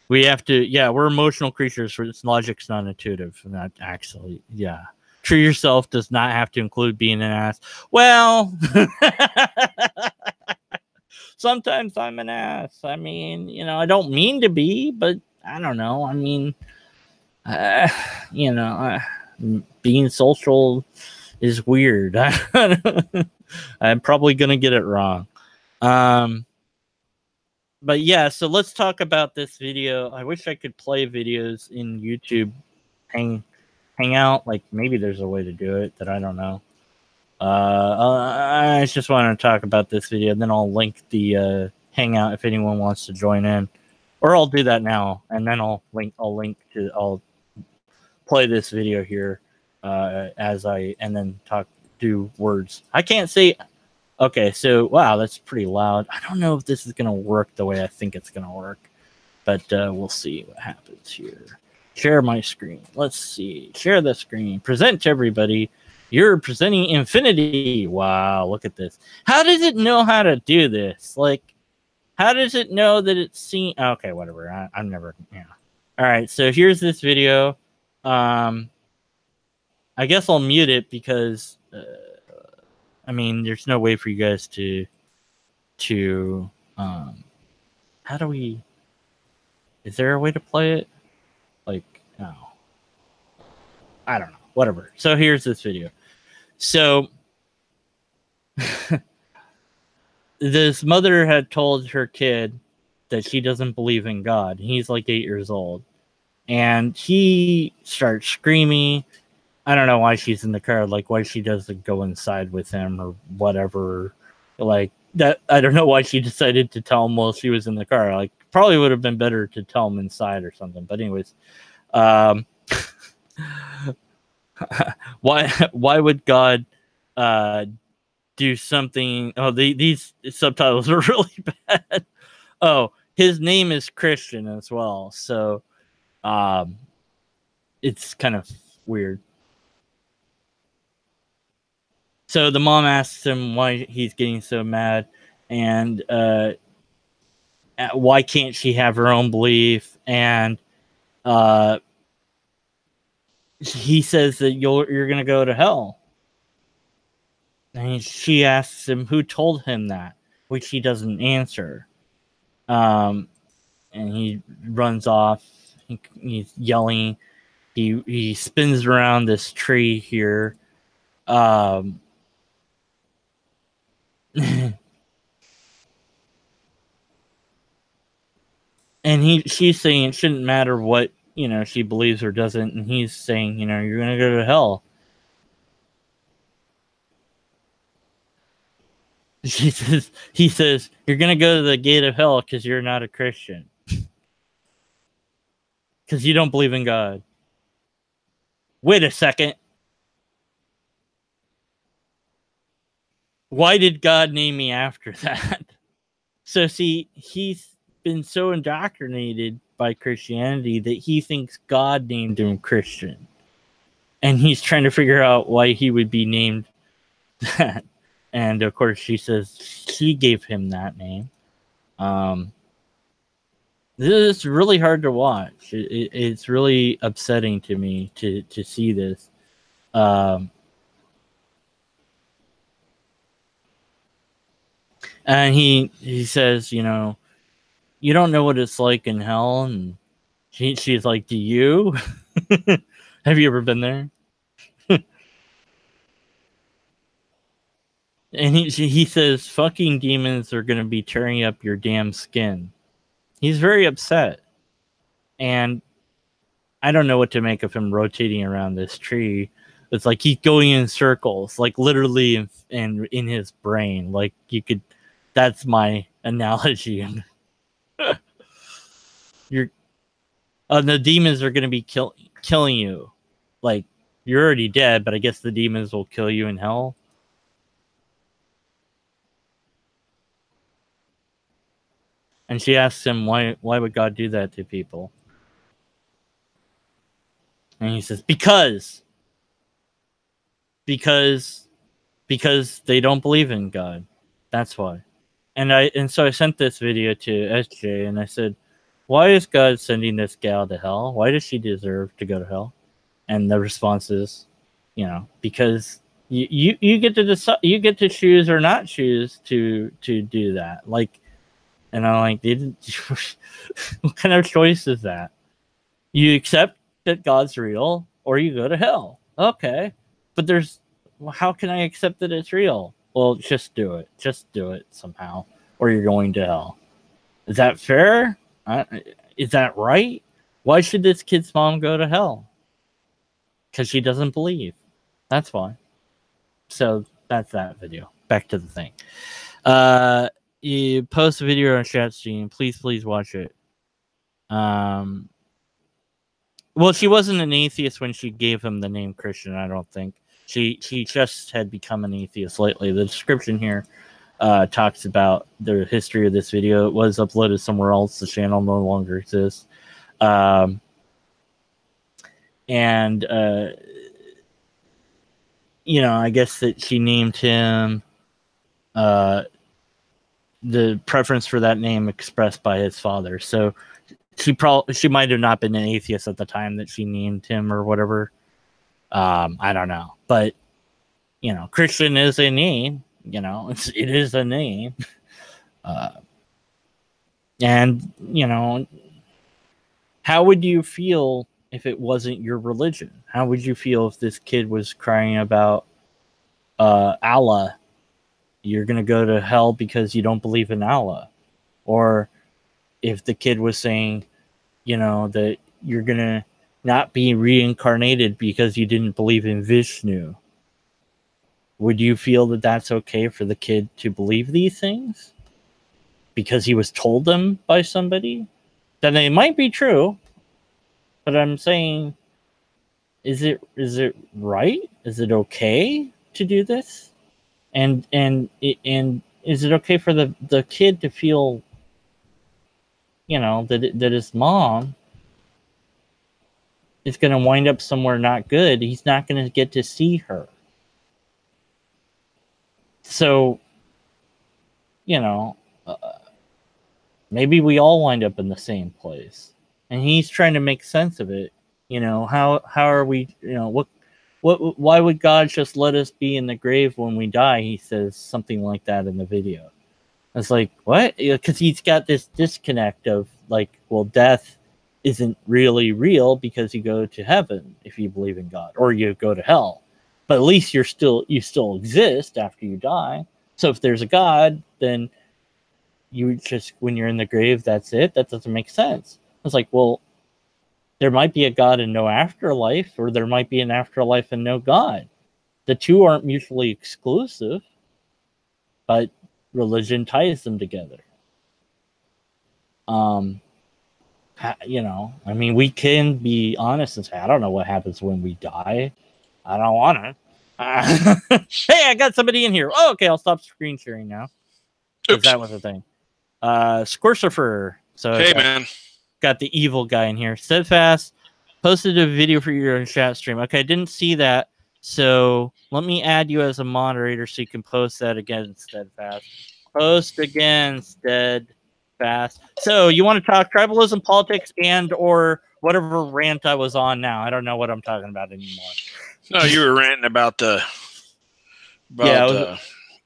Speaker 1: We have to, yeah, we're emotional creatures. For this logic's not intuitive. Not actually, yeah. True yourself does not have to include being an ass. Well, sometimes I'm an ass. I mean, you know, I don't mean to be, but I don't know. I mean, you know, being social is weird. I'm probably gonna get it wrong. But yeah, so let's talk about this video. I wish I could play videos in YouTube Hangout. Like maybe there's a way to do it that I don't know. I just want to talk about this video, and then I'll link the Hangout if anyone wants to join in, or I'll do that now, and then I'll play this video here and then do words. I can't say. Okay, so wow, that's pretty loud. I don't know if this is gonna work the way I think it's gonna work, but we'll see what happens here. Share my screen. Let's see. Share the screen. Present to everybody. You're presenting infinity. Wow, look at this. How does it know how to do this? Like, how does it know that it's seen? Okay, whatever. I'm never. Yeah. All right. So here's this video. I guess I'll mute it because. I mean, there's no way for you guys to how do we, is there a way to play it? Like, no. I don't know. Whatever. So here's this video. So this mother had told her kid that she doesn't believe in God. He's like 8 years old. And he starts screaming. I don't know why she's in the car, like why she doesn't go inside with him or whatever. Like that, I don't know why she decided to tell him while she was in the car. Like probably would have been better to tell him inside or something. But anyways, why would God do something? Oh, these subtitles are really bad. Oh, his name is Christian as well, so it's kind of weird. So the mom asks him why he's getting so mad, and why can't she have her own belief? And he says that you're gonna go to hell. And she asks him who told him that, which he doesn't answer. And he runs off. He's yelling. He spins around this tree here. And she's saying it shouldn't matter what, you know, she believes or doesn't, and he's saying, you know, you're gonna go to hell. He says you're gonna go to the gate of hell because you're not a Christian, because you don't believe in God. Wait a second. Why did God name me after that? So see, he's been so indoctrinated by Christianity that he thinks God named him Christian. And he's trying to figure out why he would be named that. And of course she says she gave him that name. This is really hard to watch. It's really upsetting to me to see this. And he says, you know, you don't know what it's like in hell. And she's like, do you? Have you ever been there? And he says, fucking demons are going to be tearing up your damn skin. He's very upset. And I don't know what to make of him rotating around this tree. It's like he's going in circles, like literally in his brain. Like you could, that's my analogy. The demons are going to be killing you. Like you're already dead, but I guess the demons will kill you in hell. And she asks him, why would God do that to people? And he says, because they don't believe in God. That's why. And so I sent this video to SJ, and I said, why is God sending this gal to hell? Why does she deserve to go to hell? And the response is, because you get to decide, you get to choose or not choose to do that. Like, and I'm like, what kind of choice is that? You accept that God's real, or you go to hell. Okay, but how can I accept that it's real? Well, just do it. Just do it somehow, or you're going to hell. Is that fair? Is that right? Why should this kid's mom go to hell? Because she doesn't believe. That's why. So that's that video. Back to the thing. You post a video on chat stream. Please watch it. Well, she wasn't an atheist when she gave him the name Christian, I don't think. She just had become an atheist lately. The description here talks about the history of this video. It was uploaded somewhere else. The channel no longer exists. I guess that she named him the preference for that name expressed by his father. So she might have not been an atheist at the time that she named him or whatever. I don't know, but Christian is a name. It is a name, and how would you feel if it wasn't your religion? How would you feel if this kid was crying about Allah? You're gonna go to hell because you don't believe in Allah, or if the kid was saying, that you're gonna not be reincarnated because you didn't believe in Vishnu, would you feel that that's okay for the kid to believe these things because he was told them by somebody? Then they might be true, but I'm saying, is it right? Is it okay to do this? And is it okay for the kid to feel, that his mom is going to wind up somewhere not good? He's not going to get to see her. So, maybe we all wind up in the same place. And he's trying to make sense of it. How are we, why would God just let us be in the grave when we die? He says something like that in the video. It's like, what? Because he's got this disconnect of like, well, death isn't really real because you go to heaven if you believe in God, or you go to hell. But at least you still exist after you die. So if there's a God, then you just, when you're in the grave, that's it. That doesn't make sense. It's like, well, there might be a God and no afterlife, or there might be an afterlife and no God. The two aren't mutually exclusive, but religion ties them together. We can be honest and say, I don't know what happens when we die. I don't want to. Hey, I got somebody in here. Oh, okay, I'll stop screen sharing now. Oops. That was the thing. Scorsifer. So
Speaker 2: hey, man.
Speaker 1: Got the evil guy in here. Steadfast posted a video for your chat stream. Okay, I didn't see that. So let me add you as a moderator so you can post that again, Steadfast. Post again, Steadfast. So you want to talk tribalism, politics, and or whatever rant I was on now. I don't know what I'm talking about anymore.
Speaker 2: No, you were ranting about SJ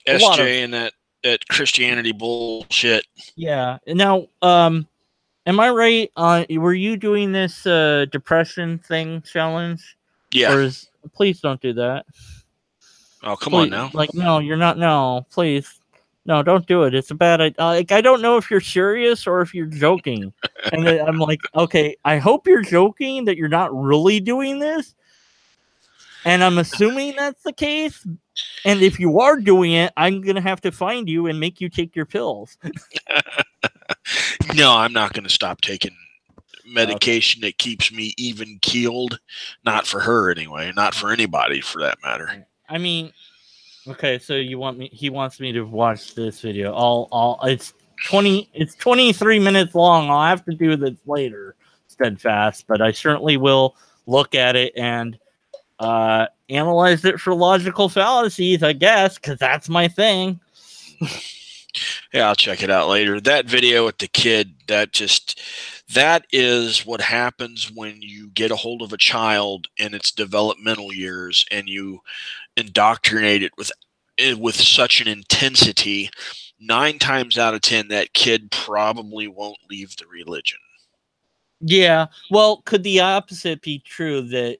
Speaker 2: and that Christianity bullshit.
Speaker 1: Yeah. Now, am I right? Were you doing this depression thing challenge?
Speaker 2: Yeah.
Speaker 1: Or please don't do that.
Speaker 2: Oh, come on now.
Speaker 1: Like, no, you're not. No, please. No, don't do it. It's a bad idea. Like, I don't know if you're serious or if you're joking. And then I'm like, okay, I hope you're joking, that you're not really doing this. And I'm assuming that's the case. And if you are doing it, I'm going to have to find you and make you take your pills.
Speaker 2: No, I'm not going to stop taking medication that keeps me even keeled. Not for her anyway. Not for anybody for that matter.
Speaker 1: I mean, okay, so he wants me to watch this video. It's 23 minutes long. I'll have to do this later, Steadfast, but I certainly will look at it and analyze it for logical fallacies, I guess, because that's my thing.
Speaker 2: Yeah, I'll check it out later. That video with the kid, That is what happens when you get a hold of a child in its developmental years and you indoctrinate it with such an intensity. 9 times out of 10, that kid probably won't leave the religion.
Speaker 1: Yeah. Well, could the opposite be true, that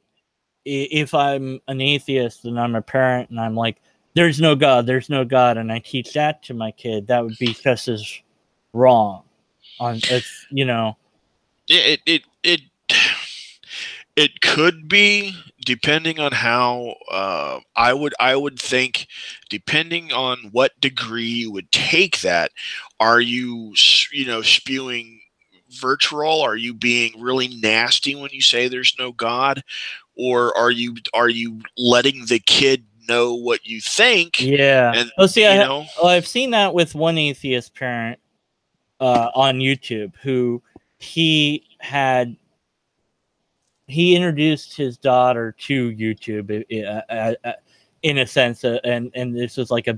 Speaker 1: if I'm an atheist and I'm a parent and I'm like, there's no God, and I teach that to my kid, that would be just as wrong. It's, you know.
Speaker 2: It could be, depending on how I would think, depending on what degree you would take that. Are you spewing vitriol? Are you being really nasty when you say there's no God, or are you letting the kid know what you think?
Speaker 1: Yeah.
Speaker 2: And
Speaker 1: See, I've seen that with one atheist parent on YouTube who he introduced his daughter to YouTube in a sense, and this was like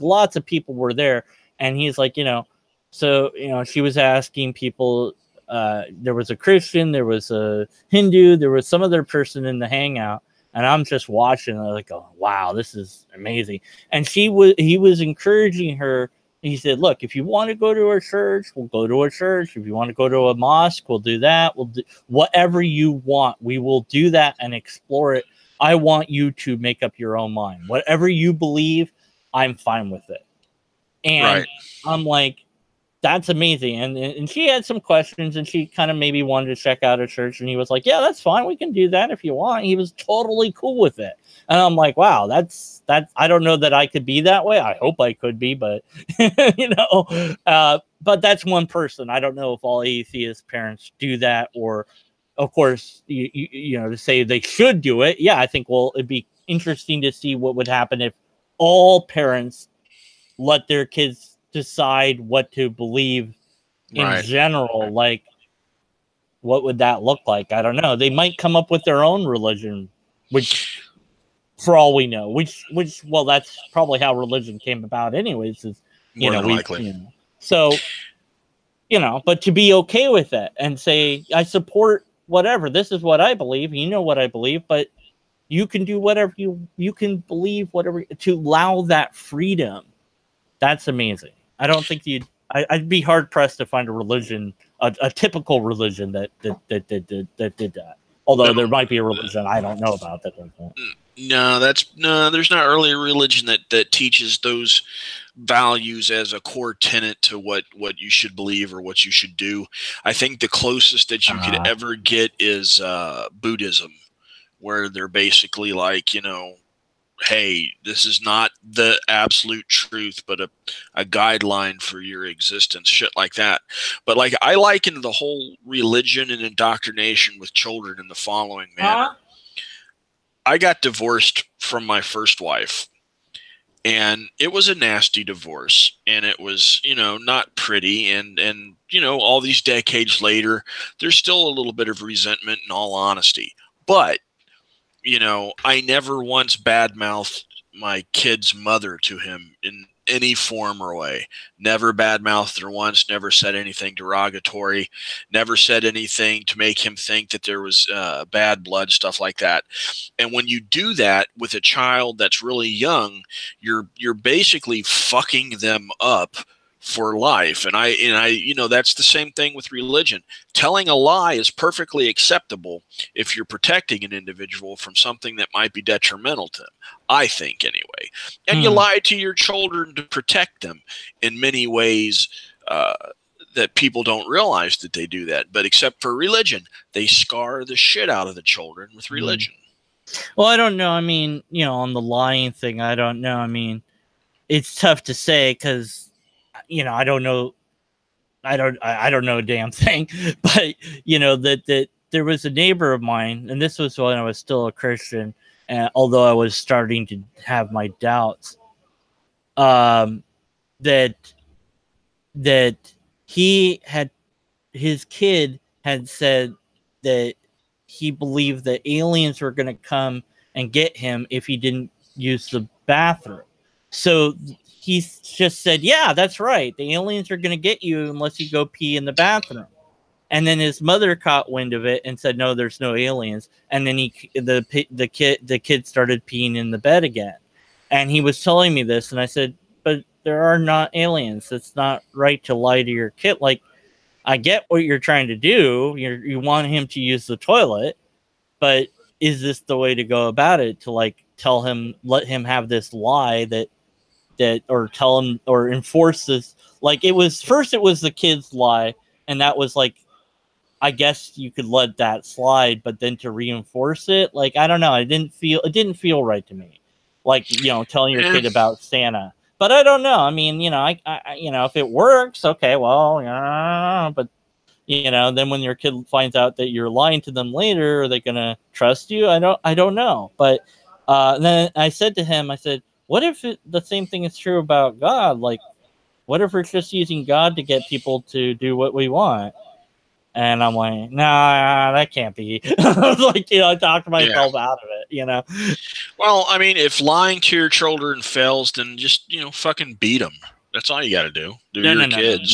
Speaker 1: lots of people were there, and he's like, so she was asking people. There was a Christian, there was a Hindu, there was some other person in the hangout, and I'm just watching. And I'm like, oh wow, this is amazing. And he was encouraging her. He said, look, if you want to go to a church, we'll go to a church. If you want to go to a mosque, we'll do that. We'll do whatever you want. We will do that and explore it. I want you to make up your own mind. Whatever you believe, I'm fine with it. And right. I'm like, that's amazing. And she had some questions, and she kind of maybe wanted to check out a church. And he was like, yeah, that's fine. We can do that if you want. He was totally cool with it. And I'm like, wow, that's I don't know that I could be that way. I hope I could be, but but that's one person. I don't know if all atheist parents do that, or of course, to say they should do it. Yeah, I think, well, it'd be interesting to see what would happen if all parents let their kids decide what to believe in general. Like, what would that look like? I don't know. They might come up with their own religion, which, for all we know, well, that's probably how religion came about anyways, is,
Speaker 2: likely.
Speaker 1: So, but to be okay with it and say, I support whatever, this is what I believe, what I believe, but you can do whatever you can believe, whatever, to allow that freedom. That's amazing. I don't think I'd be hard pressed to find a religion, a typical religion that did that. Although there might be a religion I don't know about that does that.
Speaker 2: No, there's not really a religion that teaches those values as a core tenet to what you should believe or what you should do. I think the closest that you could ever get is Buddhism, where they're basically like, hey, this is not the absolute truth, but a guideline for your existence, shit like that. But like, I liken the whole religion and indoctrination with children in the following manner. I got divorced from my first wife, and it was a nasty divorce, and it was, not pretty. And all these decades later, there's still a little bit of resentment, in all honesty. But I never once badmouthed my kid's mother to him in any form or way. Never badmouthed her once, never said anything derogatory, never said anything to make him think that there was bad blood, stuff like that. And when you do that with a child that's really young, you're basically fucking them up for life. And I that's the same thing with religion. Telling a lie is perfectly acceptable if you're protecting an individual from something that might be detrimental to them, I think, anyway. And you lie to your children to protect them in many ways that people don't realize that they do that. But except for religion, they scar the shit out of the children with religion.
Speaker 1: Well, I don't know. I mean, on the lying thing, I don't know. I mean, it's tough to say because I don't know. I don't know a damn thing. But that there was a neighbor of mine, and this was when I was still a Christian, although I was starting to have my doubts. That his kid had said that he believed that aliens were going to come and get him if he didn't use the bathroom. So he just said, yeah, that's right. The aliens are going to get you unless you go pee in the bathroom. And then his mother caught wind of it and said, "No, there's no aliens." And then the kid started peeing in the bed again. And he was telling me this, and I said, "But there are not aliens. It's not right to lie to your kid. Like, I get what you're trying to do. You want him to use the toilet, but is this the way to go about it? To like tell him, let him have this lie that or tell him or enforce this? Like, it was the kid's lie, and that was like, I guess you could let that slide, but then to reinforce it, like, I don't know. It didn't feel right to me. Like, telling your kid about Santa. But I don't know. I mean, I if it works, okay, well, yeah, but then when your kid finds out that you're lying to them later, are they gonna trust you? I don't know. But then I said to him, I said, what if the same thing is true about God? Like, what if we're just using God to get people to do what we want? And I'm like, nah, that can't be. I was like, I talked myself out of it,
Speaker 2: Well, I mean, if lying to your children fails, then just, fucking beat them. That's all you got to do. Your kids.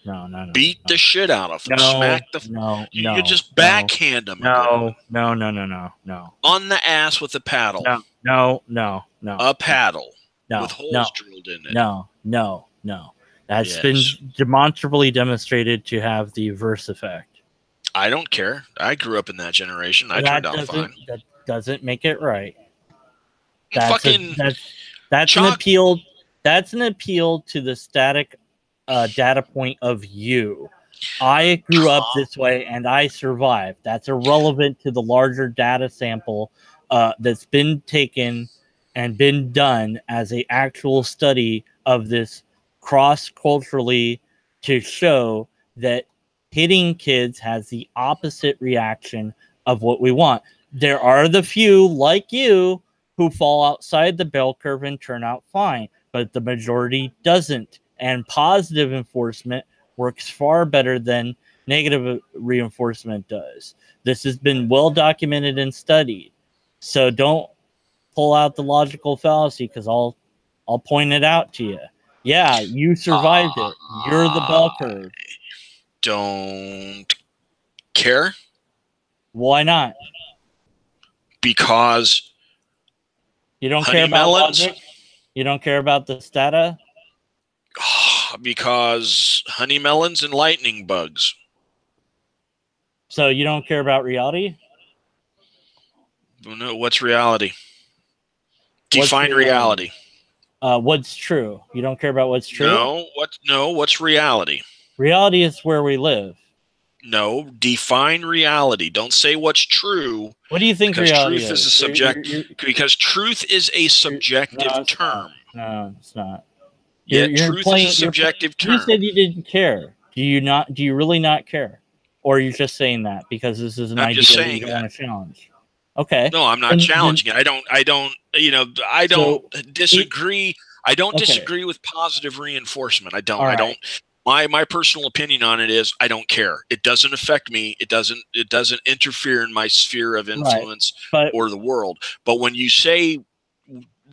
Speaker 1: No.
Speaker 2: Beat the shit out of them. Smack the. You just backhand them.
Speaker 1: No.
Speaker 2: On the ass with a paddle.
Speaker 1: No.
Speaker 2: A paddle. With holes drilled in it.
Speaker 1: No. That's been demonstrably demonstrated to have the reverse effect.
Speaker 2: I don't care. I grew up in that generation. I turned out fine.
Speaker 1: That doesn't make it right.
Speaker 2: That's
Speaker 1: an appeal. That's an appeal to the static data point of you. I grew up this way and I survived. That's irrelevant to the larger data sample that's been taken and been done as an actual study of this cross-culturally to show that hitting kids has the opposite reaction of what we want. There are the few like you who fall outside the bell curve and turn out fine, but the majority doesn't. And positive enforcement works far better than negative reinforcement does. This has been well documented and studied. So don't pull out the logical fallacy, because I'll point it out to you. Yeah, you survived it. You're the bell curve.
Speaker 2: Don't care.
Speaker 1: Why not?
Speaker 2: Because
Speaker 1: you don't care about logic. You don't care about the stata.
Speaker 2: Because honey melons and lightning bugs.
Speaker 1: So you don't care about reality?
Speaker 2: No, what's reality? Define reality.
Speaker 1: What's true? You don't care about what's true?
Speaker 2: No, what's reality?
Speaker 1: Reality is where we live.
Speaker 2: No, define reality. Don't say what's true.
Speaker 1: What do you think reality
Speaker 2: truth is a subject? Because truth is a subjective term.
Speaker 1: No, it's not.
Speaker 2: Truth is a subjective term.
Speaker 1: You said you didn't care. Do you really not care? Or are you just saying that because this is an idea that you want to challenge? Okay.
Speaker 2: No, I'm not challenging it. I don't disagree. I don't disagree with positive reinforcement. I don't. I don't. My personal opinion on it is I don't care. It doesn't affect me. It doesn't interfere in my sphere of influence or the world. But when you say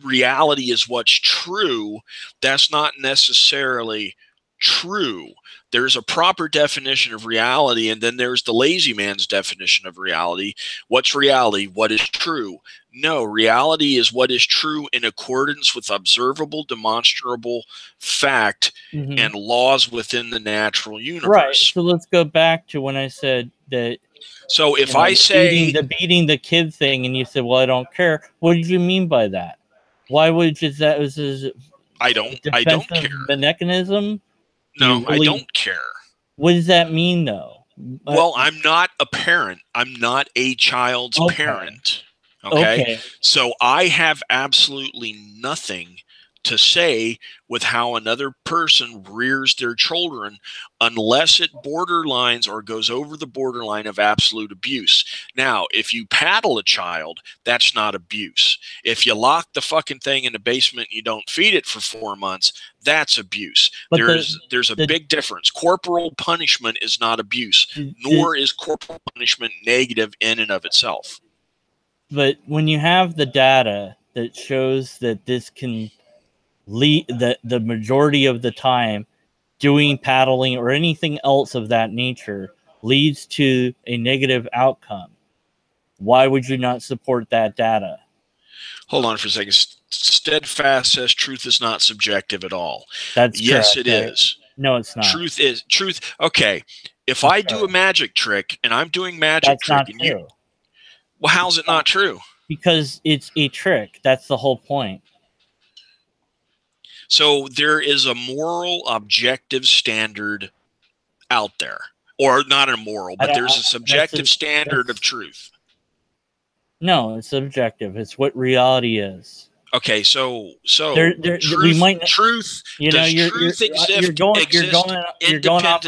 Speaker 2: reality is what's true, that's not necessarily true. There's a proper definition of reality, and then there's the lazy man's definition of reality. What's reality? What is true? No, reality is what is true in accordance with observable, demonstrable fact and laws within the natural universe.
Speaker 1: Right. So let's go back to when I said that.
Speaker 2: So if I say
Speaker 1: beating the kid thing, and you said, "Well, I don't care." What did you mean by that? Why would you? That was
Speaker 2: I don't care.
Speaker 1: The mechanism.
Speaker 2: No, I don't care.
Speaker 1: What does that mean, though?
Speaker 2: Well, I'm not a parent. I'm not a child's parent. Okay? So I have absolutely nothing to say with how another person rears their children unless it borderlines or goes over the borderline of absolute abuse. Now, if you paddle a child, that's not abuse. If you lock the fucking thing in the basement and you don't feed it for 4 months, that's abuse. But there's a big difference. Corporal punishment is not abuse, nor is corporal punishment negative in and of itself.
Speaker 1: But when you have the data that shows that this can lead the majority of the time doing paddling or anything else of that nature leads to a negative outcome, why would you not support that data?
Speaker 2: Hold on for a second. Steadfast says truth is not subjective at all.
Speaker 1: That's
Speaker 2: yes,
Speaker 1: correct,
Speaker 2: it
Speaker 1: right?
Speaker 2: is.
Speaker 1: No, it's not.
Speaker 2: Truth is truth. Okay, if I do a magic trick and I'm doing magic
Speaker 1: That's
Speaker 2: trick,
Speaker 1: not
Speaker 2: and
Speaker 1: true.
Speaker 2: well, how's it not true?
Speaker 1: Because it's a trick. That's the whole point.
Speaker 2: So there is a moral, objective standard out there, or not a moral, but there's a subjective standard of truth.
Speaker 1: No, it's subjective. It's what reality is.
Speaker 2: Okay, so
Speaker 1: truth, we might,
Speaker 2: truth.
Speaker 1: You know, you're going off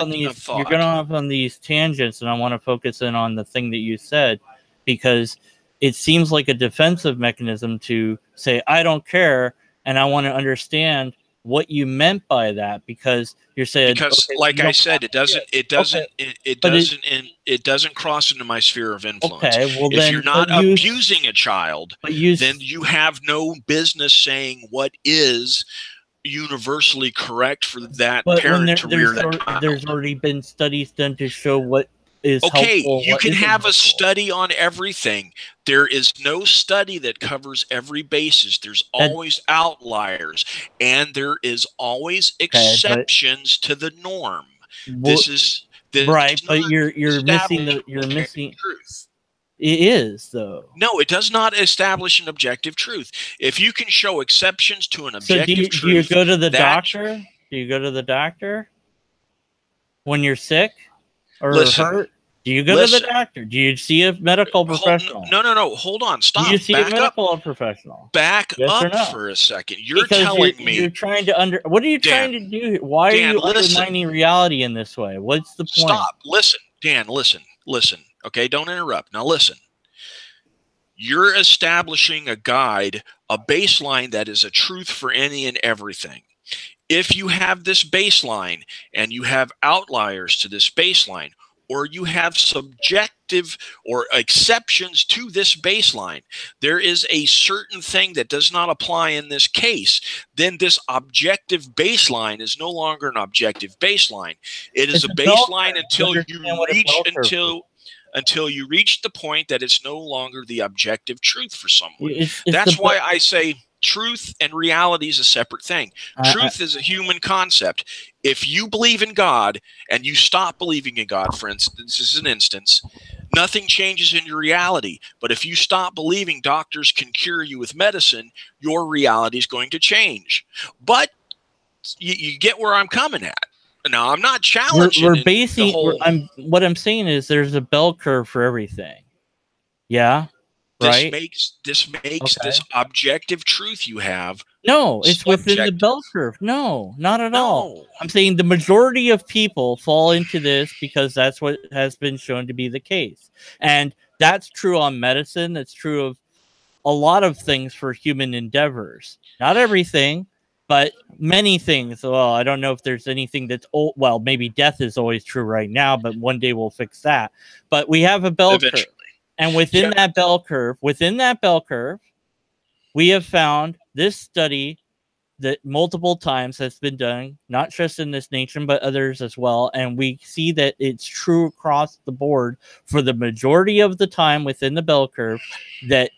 Speaker 1: on these tangents, and I want to focus in on the thing that you said, because it seems like a defensive mechanism to say I don't care, and I want to understand what you meant by that, because you're saying,
Speaker 2: because like I said, it doesn't cross into my sphere of influence.
Speaker 1: Okay, well,
Speaker 2: if you're not abusing a child, then you have no business saying what is universally correct for that parent to rear that child.
Speaker 1: There's already been studies done to show what is
Speaker 2: okay.
Speaker 1: Helpful,
Speaker 2: you can have
Speaker 1: helpful.
Speaker 2: A study on everything. There is no study that covers every basis. There's always outliers, and there is always exceptions to the norm. This is
Speaker 1: right, but you're missing
Speaker 2: truth.
Speaker 1: It is, though.
Speaker 2: No, it does not establish an objective truth. If you can show exceptions to an objective truth,
Speaker 1: do you go to the doctor? Do you go to the doctor when you're sick or hurt? Do you go to the doctor? Do you see a medical professional?
Speaker 2: No. Hold on. Stop.
Speaker 1: Do you see a medical professional?
Speaker 2: Back up for a second. You're telling me
Speaker 1: you're trying to what are you trying to do? Why are you undermining reality in this way? What's the point?
Speaker 2: Stop. Listen, Dan. Listen. Okay, don't interrupt. Now listen. You're establishing a guide, a baseline that is a truth for any and everything. If you have this baseline and you have outliers to this baseline, or you have subjective or exceptions to this baseline, there is a certain thing that does not apply in this case, then this objective baseline is no longer an objective baseline. It is a baseline until you reach the point that it's no longer the objective truth for someone. That's why I say truth and reality is a separate thing. Truth is a human concept. If you believe in God and you stop believing in God, for instance, this is an instance, nothing changes in your reality. But if you stop believing doctors can cure you with medicine, your reality is going to change. But you get where I'm coming at. Now, I'm not challenging.
Speaker 1: What I'm saying is there's a bell curve for everything. Yeah.
Speaker 2: This makes this objective truth you have.
Speaker 1: No, it's within the bell curve. No, not at all. I'm saying the majority of people fall into this because that's what has been shown to be the case. And that's true on medicine. That's true of a lot of things for human endeavors. Not everything, but many things. Well, I don't know if there's anything that's old. Well, maybe death is always true right now, but one day we'll fix that. But we have a bell curve. And within that bell curve, we have found this study that multiple times has been done, not just in this nation, but others as well. And we see that it's true across the board for the majority of the time within the bell curve that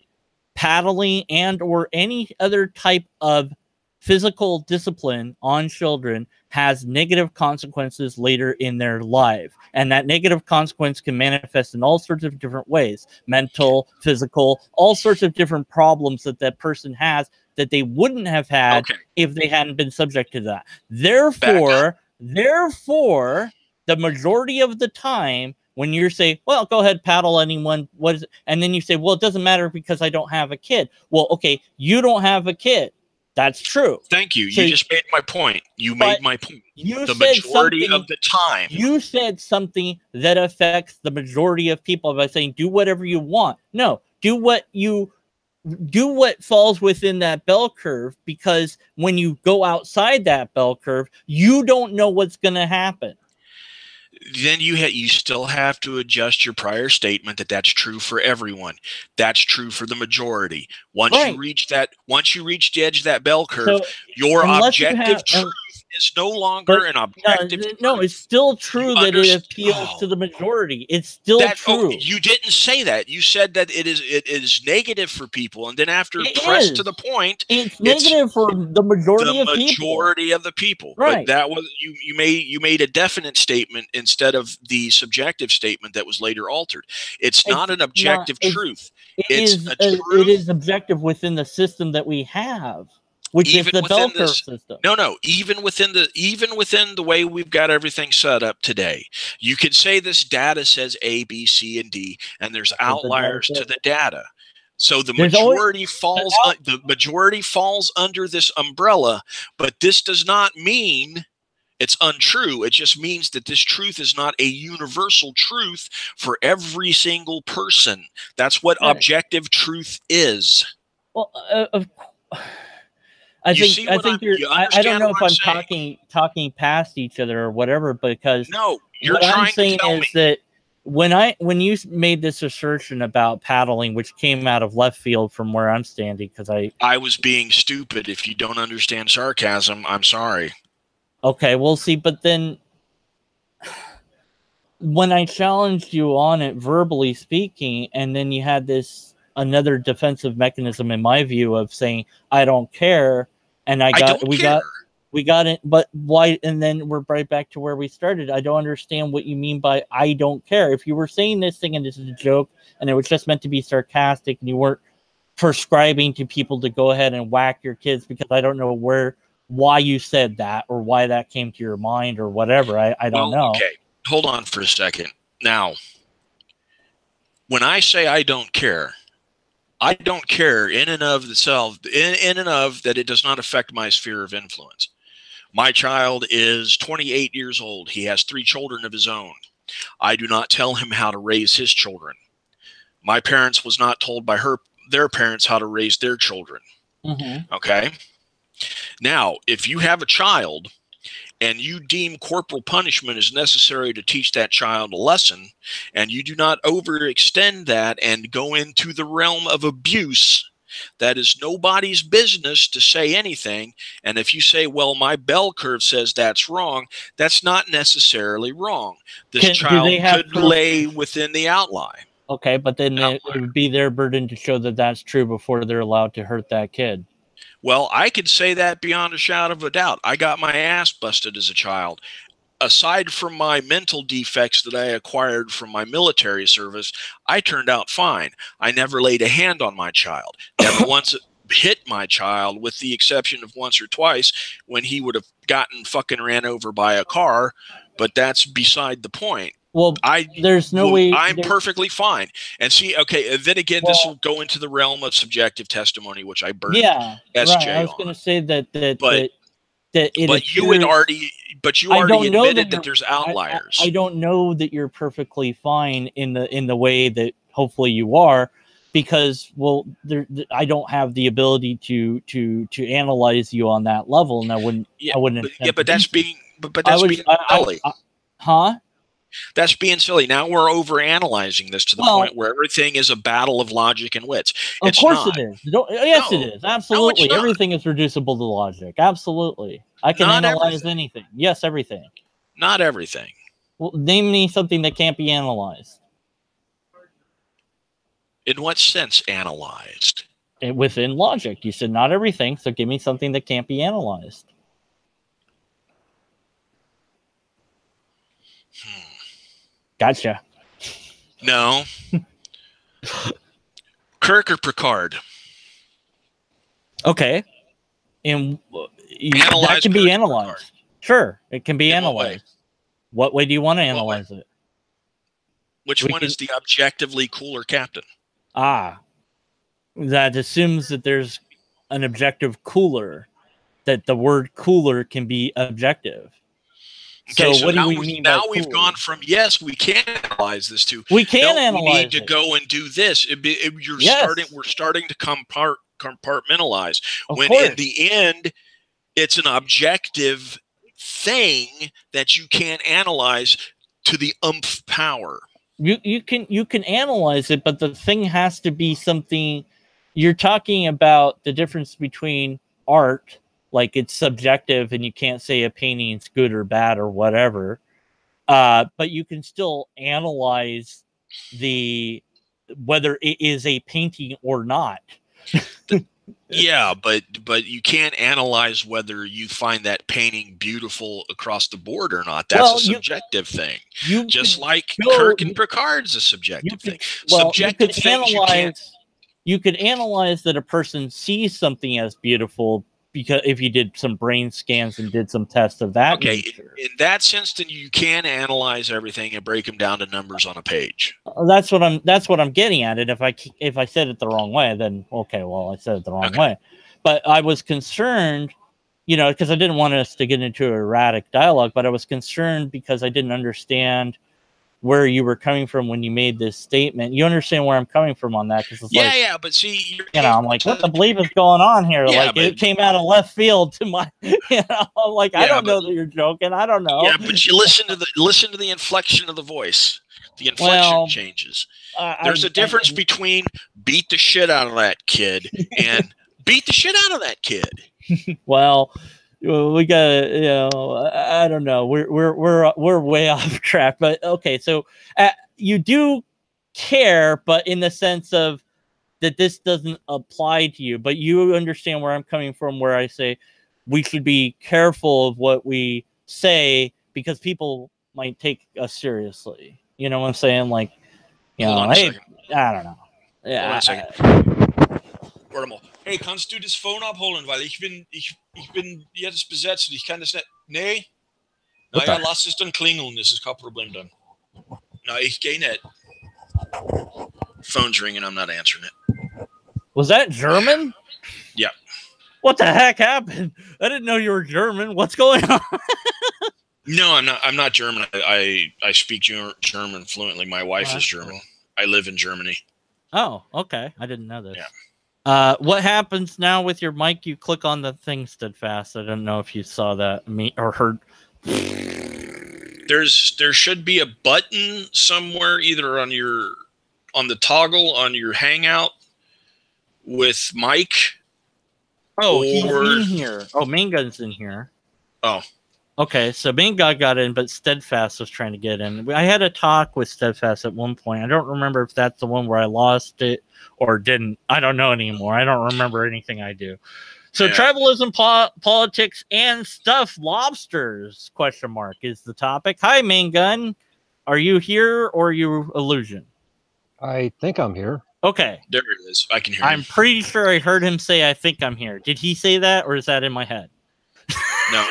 Speaker 1: paddling and or any other type of physical discipline on children has negative consequences later in their life. And that negative consequence can manifest in all sorts of different ways, mental, physical, all sorts of different problems that person has that they wouldn't have had if they hadn't been subject to that. Therefore, the majority of the time, when you say, well, go ahead, paddle anyone, what is it? And then you say, well, it doesn't matter because I don't have a kid. Well, okay, you don't have a kid. That's true.
Speaker 2: Thank you. So, you just made my point. You made my point. The majority of the time.
Speaker 1: You said something that affects the majority of people by saying, do whatever you want. No, do what falls within that bell curve, because when you go outside that bell curve, you don't know what's going to happen.
Speaker 2: Then you still have to adjust your prior statement that that's true for everyone. That's true for the majority. Once you reach the edge of that bell curve, your objective truth is no longer an objective truth.
Speaker 1: No, it's still true that it appeals to the majority. It's still true.
Speaker 2: You didn't say that. You said that it is negative for people, and then after pressed to the point,
Speaker 1: it's negative for the majority of people.
Speaker 2: The majority of the people.
Speaker 1: Right.
Speaker 2: But that was you made a definite statement instead of the subjective statement that was later altered. It's not an objective truth.
Speaker 1: It is objective within the system that we have, which is the bell curve system.
Speaker 2: No, even within the way we've got everything set up today, you could say this data says A, B, C, and D, and there's outliers to the data. So the majority falls under this umbrella, but this does not mean it's untrue. It just means that this truth is not a universal truth for every single person. That's what objective truth is.
Speaker 1: Well, I don't know if I'm talking past each other or whatever, because
Speaker 2: no, what I'm saying
Speaker 1: is that when you made this assertion about paddling, which came out of left field from where I'm standing, because I
Speaker 2: was being stupid. If you don't understand sarcasm, I'm sorry.
Speaker 1: Okay, we'll see. But then when I challenged you on it, verbally speaking, and then you had another defensive mechanism, in my view, of saying, I don't care. And we got it. But why? And then we're right back to where we started. I don't understand what you mean by I don't care. If you were saying this thing and this is a joke and it was just meant to be sarcastic and you weren't prescribing to people to go ahead and whack your kids, because I don't know why you said that or why that came to your mind or whatever. I don't know.
Speaker 2: Okay, hold on for a second. Now, when I say I don't care in and of itself, in and of that, it does not affect my sphere of influence. My child is 28 years old. He has 3 children of his own. I do not tell him how to raise his children. My parents was not told by their parents how to raise their children.
Speaker 1: Mm-hmm.
Speaker 2: Okay? Now, if you have a child and you deem corporal punishment is necessary to teach that child a lesson, and you do not overextend that and go into the realm of abuse, that is nobody's business to say anything. And if you say, well, my bell curve says that's wrong, that's not necessarily wrong. This child could lay within the outline.
Speaker 1: Okay, but then it would be their burden to show that that's true before they're allowed to hurt that kid.
Speaker 2: Well, I could say that beyond a shadow of a doubt. I got my ass busted as a child. Aside from my mental defects that I acquired from my military service, I turned out fine. I never laid a hand on my child. Never once hit my child, with the exception of once or twice when he would have gotten fucking ran over by a car. But that's beside the point.
Speaker 1: Well, there's no way.
Speaker 2: I'm perfectly fine. And see, okay, then again, this will go into the realm of subjective testimony, which I burned SJ
Speaker 1: right. I was going to say
Speaker 2: but you already admitted that there's outliers.
Speaker 1: I don't know that you're perfectly fine in the way that hopefully you are, because I don't have the ability to analyze you on that level, and I wouldn't.
Speaker 2: But that's being silly. That's being silly. Now we're overanalyzing this to the point where everything is a battle of logic and wits.
Speaker 1: Of course it is. Yes, it is. Absolutely. Everything is reducible to logic. Absolutely. I can analyze anything. Yes, everything.
Speaker 2: Not everything.
Speaker 1: Well, name me something that can't be analyzed.
Speaker 2: In what sense analyzed?
Speaker 1: Within logic. You said not everything, so give me something that can't be analyzed. Gotcha.
Speaker 2: No. Kirk or Picard?
Speaker 1: Okay. And that can be analyzed. Sure, it can be analyzed. What way do you want to analyze it?
Speaker 2: Which one is the objectively cooler captain?
Speaker 1: That assumes that there's an objective cooler, that the word cooler can be objective.
Speaker 2: Okay, so what do we mean now? We've gone from yes, we can analyze this to
Speaker 1: we can analyze.
Speaker 2: We need to go and do this. We're starting to compartmentalize. In the end, it's an objective thing that you can analyze to the umph power.
Speaker 1: You can analyze it, but the thing has to be something. You're talking about the difference between art like it's subjective and you can't say a painting's good or bad or whatever. But you can still analyze whether it is a painting or not.
Speaker 2: Yeah, but you can't analyze whether you find that painting beautiful across the board or not. That's a subjective thing. Just like Kirk and Picard's a subjective thing. Subjective things you can't.
Speaker 1: You could analyze that a person sees something as beautiful because if you did some brain scans and did some tests of that nature.
Speaker 2: In that sense, then you can analyze everything and break them down to numbers on a page.
Speaker 1: That's what I'm getting at. And if I said it the wrong way, then okay, well, I said it the wrong way. But I was concerned, because I didn't want us to get into erratic dialogue, but I was concerned because I didn't understand where you were coming from when you made this statement. You understand where I'm coming from on that? Because
Speaker 2: but see,
Speaker 1: I'm like, what the bleep is going on here? It came out of left field to my, I don't know that you're joking. I don't know.
Speaker 2: Yeah, but you listen to the inflection of the voice. The inflection changes. There's a difference between beat the shit out of that kid and beat the shit out of that kid.
Speaker 1: Well, we got I don't know. We're way off track, but okay. So you do care, but in the sense of that this doesn't apply to you, but you understand where I'm coming from, where I say we should be careful of what we say because people might take us seriously. You know what I'm saying? Like, hey, I don't know.
Speaker 2: Yeah. Warte mal. Hey, kannst du das Phone abholen, weil ich bin jetzt besetzt und ich kann das nicht. Nee? Naja, lass es dann klingeln, das ist kein Problem dann. No, ich gehe nicht. Phone's ringing, I'm not answering it.
Speaker 1: Was that German?
Speaker 2: Yeah.
Speaker 1: What the heck happened? I didn't know you were German. What's going on?
Speaker 2: No, I'm not German. I speak German fluently. My wife is German. I live in Germany.
Speaker 1: Oh, okay. I didn't know this.
Speaker 2: Yeah.
Speaker 1: What happens now with your mic? You click on the thing steadfast. I don't know if you saw that or heard.
Speaker 2: There should be a button somewhere, either on the toggle on your Hangout with mic.
Speaker 1: Oh, he's in here. Oh, Main Gun's in here.
Speaker 2: Oh.
Speaker 1: Okay, so Main Gun got in, but Steadfast was trying to get in. I had a talk with Steadfast at one point. I don't remember if that's the one where I lost it or didn't. I don't know anymore. I don't remember anything I do. So tribalism, politics, and stuffed lobsters, ? Is the topic. Hi, Main Gun. Are you here or are you illusion?
Speaker 3: I think I'm here.
Speaker 1: Okay.
Speaker 2: There it is. I can hear him.
Speaker 1: I'm pretty sure I heard him say, I think I'm here. Did he say that or is that in my head?
Speaker 2: No.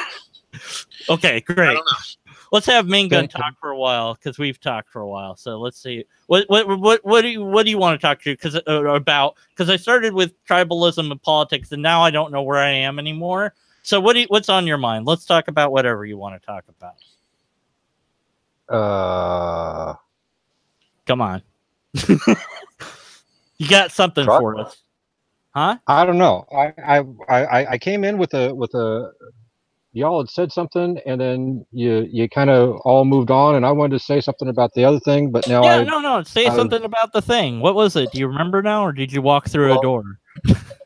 Speaker 1: Okay, great.
Speaker 2: I don't know.
Speaker 1: Let's have Main Gun talk for a while because we've talked for a while. So let's see what do you want to talk to? Because I started with tribalism and politics, and now I don't know where I am anymore. So what's on your mind? Let's talk about whatever you want to talk about. Come on, you got something for us, huh?
Speaker 3: I don't know. I came in with a. Y'all had said something, and then you kind of all moved on, and I wanted to say something about the other thing, but now
Speaker 1: say something about the thing. What was it? Do you remember now, or did you walk through a door?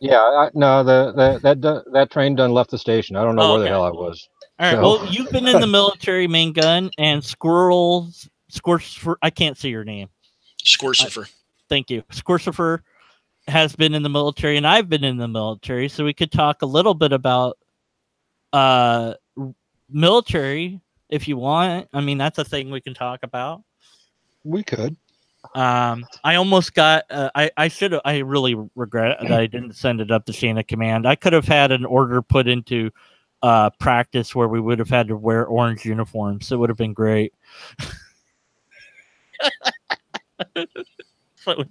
Speaker 3: Yeah, no, that train done left the station. I don't know where the hell I was.
Speaker 1: All right. Well, you've been in the military, Main Gun, and Scorsifer. I can't say your name.
Speaker 2: Scorsifer.
Speaker 1: Thank you. Scorsifer has been in the military, and I've been in the military, so we could talk a little bit about military if you want. I mean, that's a thing we can talk about.
Speaker 3: We could.
Speaker 1: I almost got I really regret that I didn't send it up the chain of command. I could have had an order put into practice where we would have had to wear orange uniforms. It would have been great. So,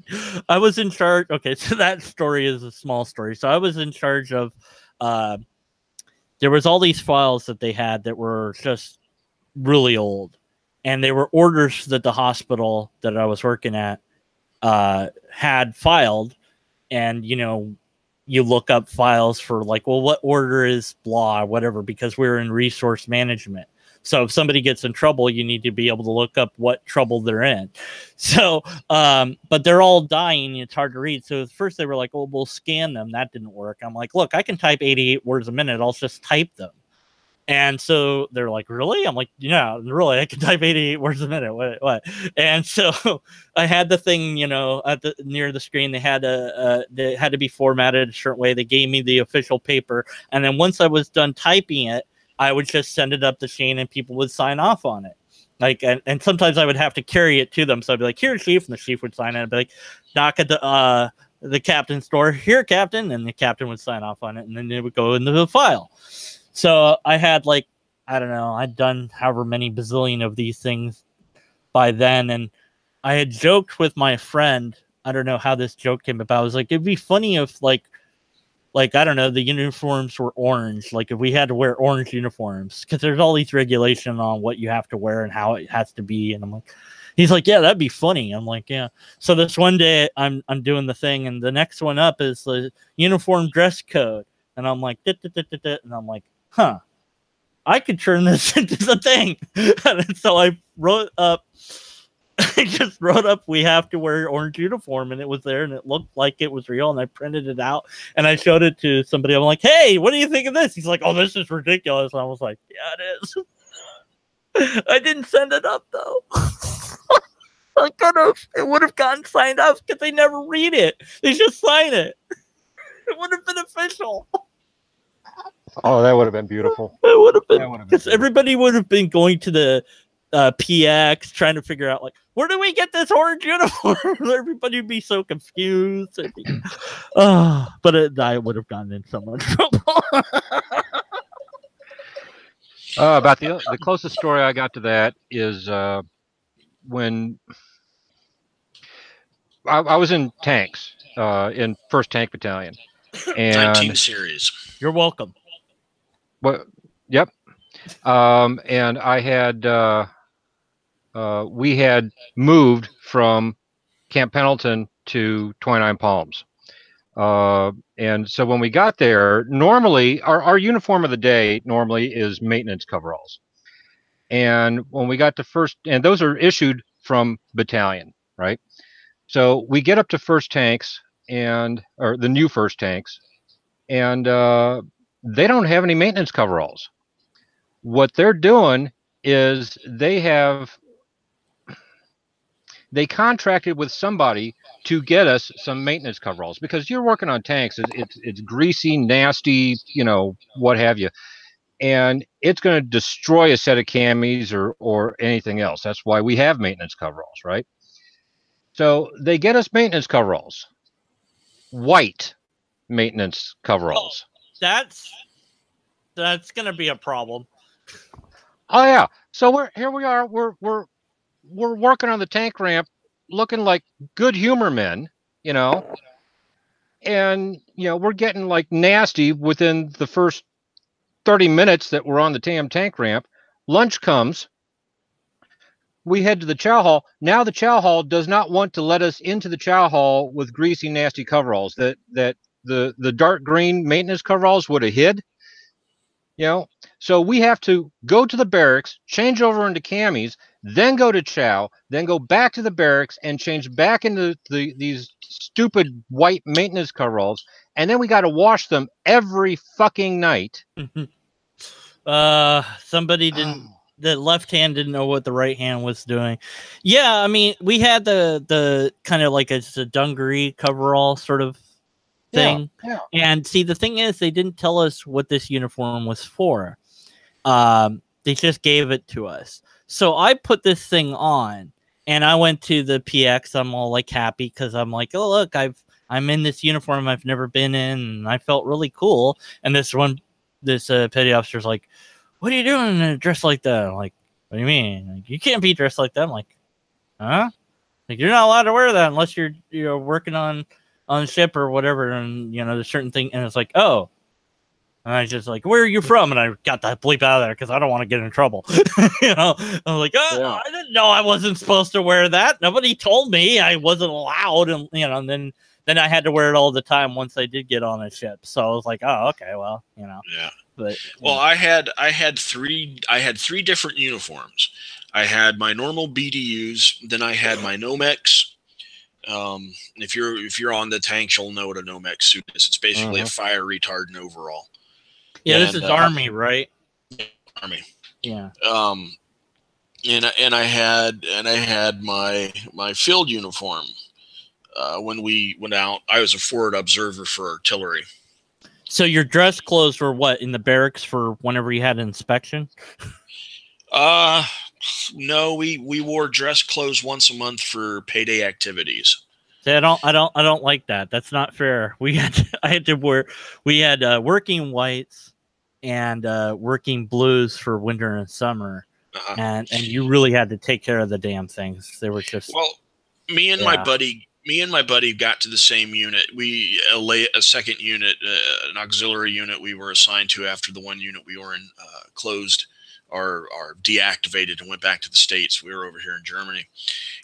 Speaker 1: I was in charge. Okay, so that story is a small story. So I was in charge of there was all these files that they had that were just really old, and they were orders that the hospital that I was working at had filed. And, you look up files for like, well, what order is blah, whatever, because we were in resource management. So if somebody gets in trouble, you need to be able to look up what trouble they're in. So, but they're all dying. It's hard to read. So at first they were like, oh, we'll scan them. That didn't work. I'm like, look, I can type 88 words a minute. I'll just type them. And so they're like, really? I'm like, yeah, really, I can type 88 words a minute. What? And so I had the thing, you know, at the near the screen. They had to be formatted a certain way. They gave me the official paper, and then once I was done typing it, I would just send it up the chain, and people would sign off on it. Like, and sometimes I would have to carry it to them. So I'd be like, here, chief, and the chief would sign it. I'd be like, knock at the captain's door. Here, captain, and the captain would sign off on it, and then it would go into the file. So I had, like, I don't know, I'd done however many bazillion of these things by then. And I had joked with my friend. I don't know how this joke came about. I was like, it'd be funny if like, I don't know, the uniforms were orange. Like if we had to wear orange uniforms, because there's all these regulations on what you have to wear and how it has to be. And I'm like, he's like, yeah, that'd be funny. I'm like, yeah. So this one day I'm doing the thing, and the next one up is the uniform dress code. And I'm like, and I'm like, huh, I could turn this into the thing. And so I wrote up, we have to wear orange uniform, and it was there, and it looked like it was real, and I printed it out, and I showed it to somebody. I'm like, hey, what do you think of this? He's like, oh, this is ridiculous. And I was like, yeah, it is. I didn't send it up, though. I could have. It would have gotten signed up, because they never read it. They just sign it. It would have been official.
Speaker 3: Oh, that would have been beautiful.
Speaker 1: It would have been, because everybody would have been going to the PX trying to figure out, like, where do we get this orange uniform? Everybody would be so confused. But I would have gotten in so much trouble.
Speaker 3: About the closest story I got to that is when I was in tanks in 1st Tank Battalion. And
Speaker 2: 19 series.
Speaker 1: You're welcome.
Speaker 3: Well, yep. And I had we had moved from Camp Pendleton to 29 Palms. And so when we got there, normally our uniform of the day normally is maintenance coveralls. And when we got to 1st, and those are issued from battalion, right? So we get up to 1st Tanks or the new 1st Tanks, and they don't have any maintenance coveralls. What they're doing is they contracted with somebody to get us some maintenance coveralls, because you're working on tanks. It's greasy, nasty, you know, what have you, and it's going to destroy a set of camis or anything else. That's why we have maintenance coveralls, right? So they get us maintenance coveralls, white maintenance coveralls.
Speaker 1: That's going to be a problem.
Speaker 3: Oh yeah. So here we are. We're working on the tank ramp, looking like good humor men, you know, and you know we're getting like nasty within the first 30 minutes that we're on the tank ramp. Lunch comes. We head to the chow hall. Now the chow hall does not want to let us into the chow hall with greasy, nasty coveralls that the dark green maintenance coveralls would have hid. You know, so we have to go to the barracks, change over into camis, then go to chow, then go back to the barracks and change back into these stupid white maintenance coveralls, and then we got to wash them every fucking night.
Speaker 1: Somebody didn't. The left hand didn't know what the right hand was doing. Yeah, I mean, we had the kind of like a dungaree coverall sort of thing.
Speaker 3: Yeah.
Speaker 1: And see, the thing is, they didn't tell us what this uniform was for. They just gave it to us. So I put this thing on, and I went to the PX. I'm all like happy because I'm like, oh look, I'm in this uniform I've never been in, and I felt really cool. And this petty officer's like, what are you doing dressed like that? I'm like, what do you mean? Like, you can't be dressed like that. I'm like, huh? Like, you're not allowed to wear that unless you're working on ship or whatever, and you know there's certain thing. And it's like, oh, and I just like, where are you from? And I got that bleep out of there because I don't want to get in trouble. You know, I was like, oh, yeah. I didn't know I wasn't supposed to wear that. Nobody told me I wasn't allowed, and you know, and then then I had to wear it all the time once I did get on a ship. So I was like, oh, okay, well,
Speaker 2: Yeah.
Speaker 1: But
Speaker 2: well, I had three different uniforms. I had my normal BDUs, then I had my Nomex. If you're on the tanks, you'll know what a Nomex suit is. It's basically a fire retardant overall.
Speaker 1: Yeah, this is Army, right?
Speaker 2: Army.
Speaker 1: Yeah.
Speaker 2: And I had my field uniform. When we went out, I was a forward observer for artillery.
Speaker 1: So your dress clothes were what, in the barracks for whenever you had an inspection?
Speaker 2: No, we wore dress clothes once a month for payday activities.
Speaker 1: See, I don't like that. That's not fair. We had working whites and working blues for winter and summer, and you really had to take care of the damn things. They were just
Speaker 2: me and my buddy got to the same unit. We a second unit, an auxiliary unit we were assigned to after the one unit we were in closed or deactivated and went back to the States. We were over here in Germany.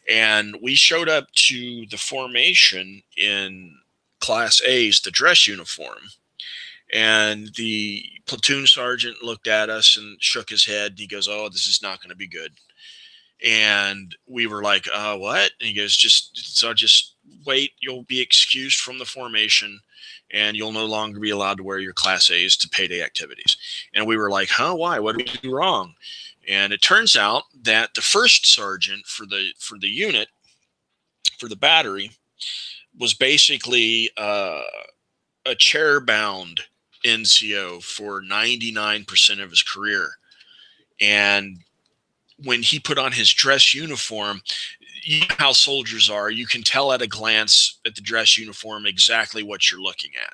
Speaker 2: And we showed up to the formation in Class A's, the dress uniform. And the platoon sergeant looked at us and shook his head. And he goes, "Oh, this is not going to be good." And we were like, what? And he goes, just wait. You'll be excused from the formation and you'll no longer be allowed to wear your Class A's to payday activities. And we were like, why? What did we do wrong? And it turns out that the first sergeant for the unit, for the battery, was basically a chair-bound NCO for 99% of his career. And when he put on his dress uniform, you know how soldiers are. You can tell at a glance at the dress uniform exactly what you're looking at.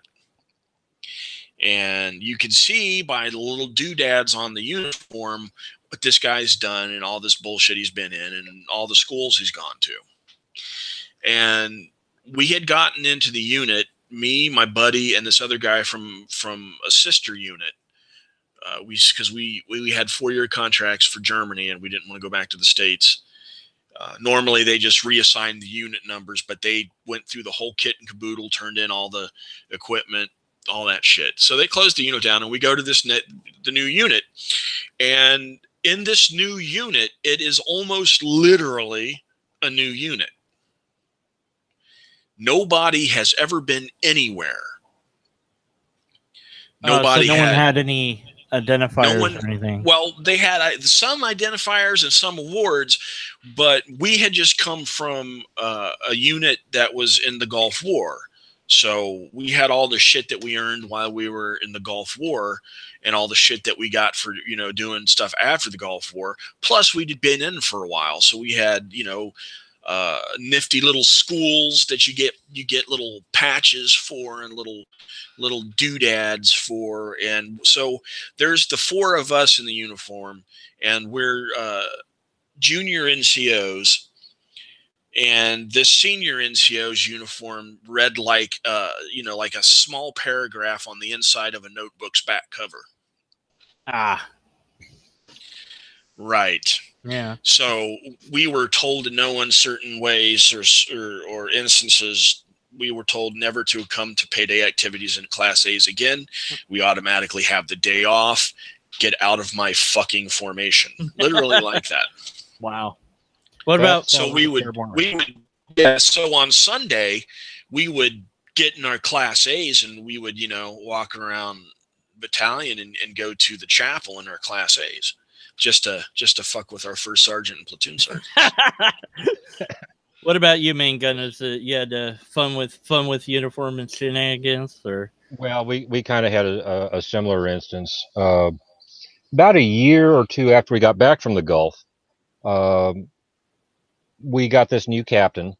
Speaker 2: And you can see by the little doodads on the uniform what this guy's done and all this bullshit he's been in and all the schools he's gone to. And we had gotten into the unit, me, my buddy, and this other guy from a sister unit. Because we had 4-year contracts for Germany and we didn't want to go back to the States. Normally they just reassigned the unit numbers, but they went through the whole kit and caboodle, turned in all the equipment, all that shit. So they closed the unit down and we go to the new unit. And in this new unit, it is almost literally a new unit. Nobody has ever been anywhere. Nobody
Speaker 1: so no one had any identifiers or anything.
Speaker 2: Well, they had some identifiers and some awards, but we had just come from a unit that was in the Gulf War. So we had all the shit that we earned while we were in the Gulf War and all the shit that we got for, doing stuff after the Gulf War. Plus we'd been in for a while. So we had, nifty little schools that you get little patches for and little doodads for. And so there's the 4 of us in the uniform and we're junior NCOs. And this senior NCO's uniform read like a small paragraph on the inside of a notebook's back cover. Right.
Speaker 1: Yeah.
Speaker 2: So we were told in no uncertain ways or instances, we were told never to come to payday activities in Class A's again. We automatically have the day off. Get out of my fucking formation. Literally like that.
Speaker 1: Wow. What about?
Speaker 2: So so on Sunday, we would get in our Class A's and we would, walk around battalion and go to the chapel in our Class A's. Just to fuck with our first sergeant and platoon sergeant.
Speaker 1: What about you, main gunners? You had fun with uniform and shenanigans, or?
Speaker 3: Well, we kind of had a similar instance. About a year or two after we got back from the Gulf, we got this new captain,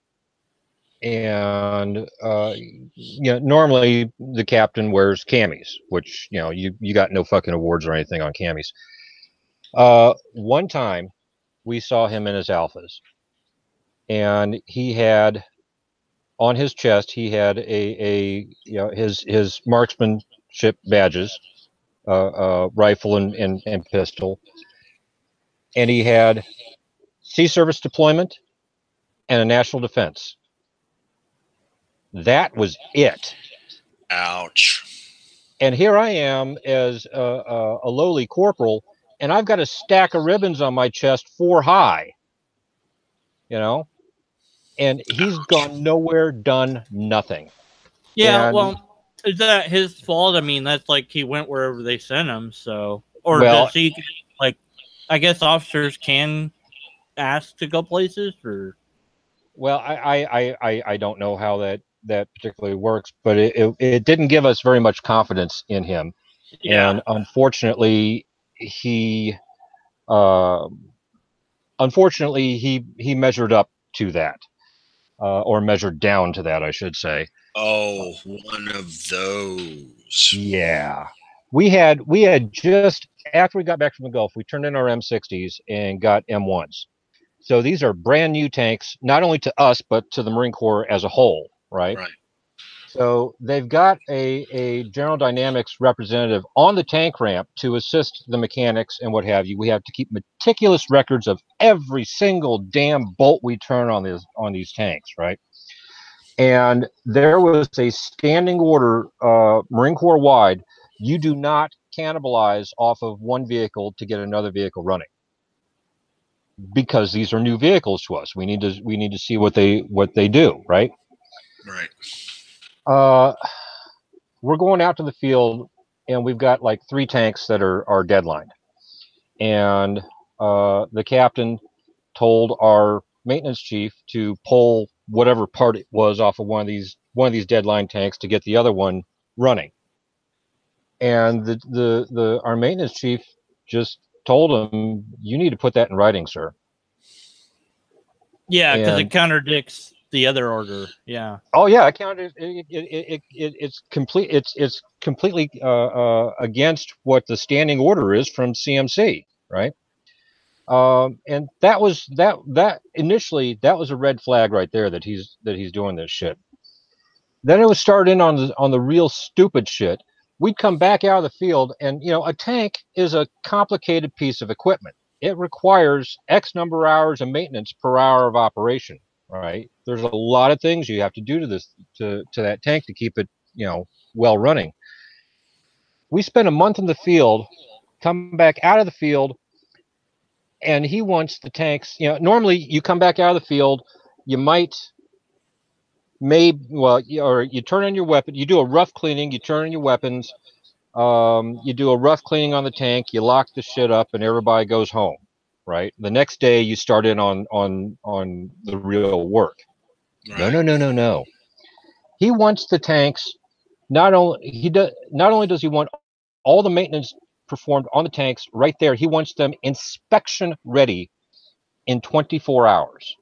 Speaker 3: and normally the captain wears camis, which you got no fucking awards or anything on camis. One time we saw him in his alphas, and he had on his chest, he had his marksmanship badges, rifle and pistol, and he had sea service deployment and a national defense. That was it.
Speaker 2: Ouch.
Speaker 3: And here I am as a lowly corporal, and I've got a stack of ribbons on my chest 4 high, you know, and he's gone nowhere, done nothing.
Speaker 1: Yeah,
Speaker 3: And,
Speaker 1: well, is that his fault? I mean, that's like he went wherever they sent him. So, or
Speaker 3: well,
Speaker 1: does he like? I guess officers can ask to go places, or
Speaker 3: well, I don't know how that particularly works, but it didn't give us very much confidence in him.
Speaker 1: yeah,
Speaker 3: And unfortunately, he uh, he measured up to that, or measured down to that, I should say.
Speaker 2: Oh, one of those.
Speaker 3: Yeah, we had just after we got back from the Gulf, we turned in our M60s and got M1s. So these are brand new tanks, not only to us but to the Marine Corps as a whole, right?
Speaker 2: Right.
Speaker 3: So they've got a General Dynamics representative on the tank ramp to assist the mechanics and what have you. We have to keep meticulous records of every single damn bolt we turn on these tanks, right? And there was a standing order, Marine Corps wide. You do not cannibalize off of one vehicle to get another vehicle running, because these are new vehicles to us. We need to see what they do, right?
Speaker 2: Right.
Speaker 3: We're going out to the field, and we've got like 3 tanks that are deadlined, and the captain told our maintenance chief to pull whatever part it was off of one of these deadline tanks to get the other one running. And our maintenance chief just told him, "You need to put that in writing, sir."
Speaker 1: yeah, because it
Speaker 3: And
Speaker 1: contradicts the other order. Yeah.
Speaker 3: oh yeah, I counted. It's complete. It's completely against what the standing order is from CMC, right? And that initially that was a red flag right there, that he's doing this shit. Then it was starting on the real stupid shit. We'd come back out of the field, and a tank is a complicated piece of equipment. It requires X number of hours of maintenance per hour of operation, right? There's a lot of things you have to do to that tank to keep it, well running. We spent a month in the field, come back out of the field, and he wants the tanks. Normally you come back out of the field, you might or you turn on your weapon, you do a rough cleaning, you turn on your weapons, you do a rough cleaning on the tank, you lock the shit up, and everybody goes home, right? The next day you start in on the real work.
Speaker 2: Right.
Speaker 3: No. He wants the tanks. Not only does he want all the maintenance performed on the tanks right there, he wants them inspection ready in 24 hours.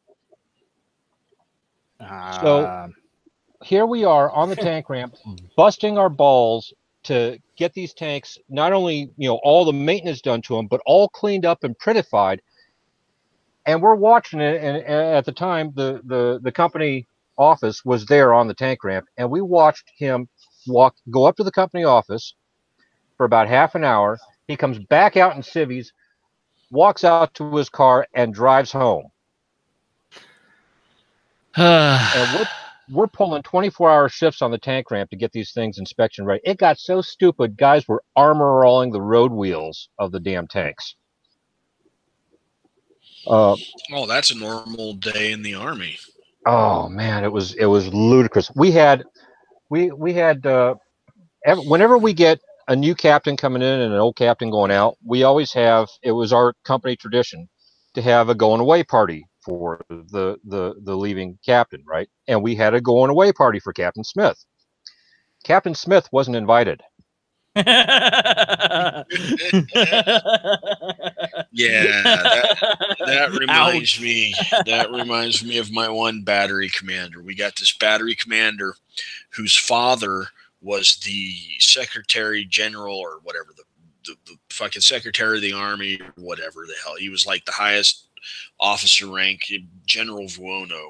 Speaker 3: So here we are on the tank ramp, busting our balls to get these tanks, not only all the maintenance done to them, but all cleaned up and prettified. And we're watching it, and at the time, the company office was there on the tank ramp, and we watched him go up to the company office for about half an hour. He comes back out in civvies, walks out to his car, and drives home. And we're pulling 24-hour shifts on the tank ramp to get these things inspection ready. It got so stupid, guys were armor-rolling the road wheels of the damn tanks.
Speaker 2: Oh, that's a normal day in the Army.
Speaker 3: Oh man, it was ludicrous. We had whenever we get a new captain coming in and an old captain going out, we always have, it was our company tradition to have a going away party for the leaving captain, right? And we had a going away party for Captain Smith. Captain Smith wasn't invited.
Speaker 2: Yeah, that reminds me. That reminds me of my one battery commander. We got this battery commander whose father was the Secretary General or whatever, the fucking Secretary of the Army, or whatever the hell. He was like the highest officer rank, General Vuono.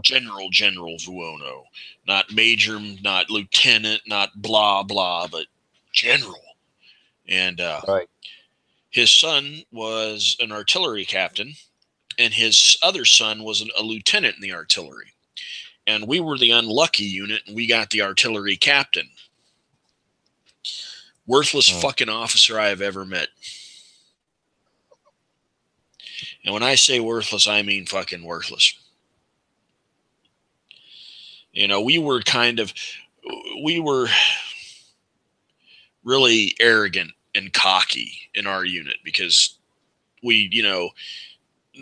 Speaker 2: General Vuono, not major, not lieutenant, not blah blah, but general. And
Speaker 3: right.
Speaker 2: His son was an artillery captain, and his other son was a lieutenant in the artillery. And we were the unlucky unit, and we got the artillery captain. Worthless fucking officer I have ever met. And when I say worthless, I mean fucking worthless. You know, we were really arrogant and cocky in our unit because we, you know,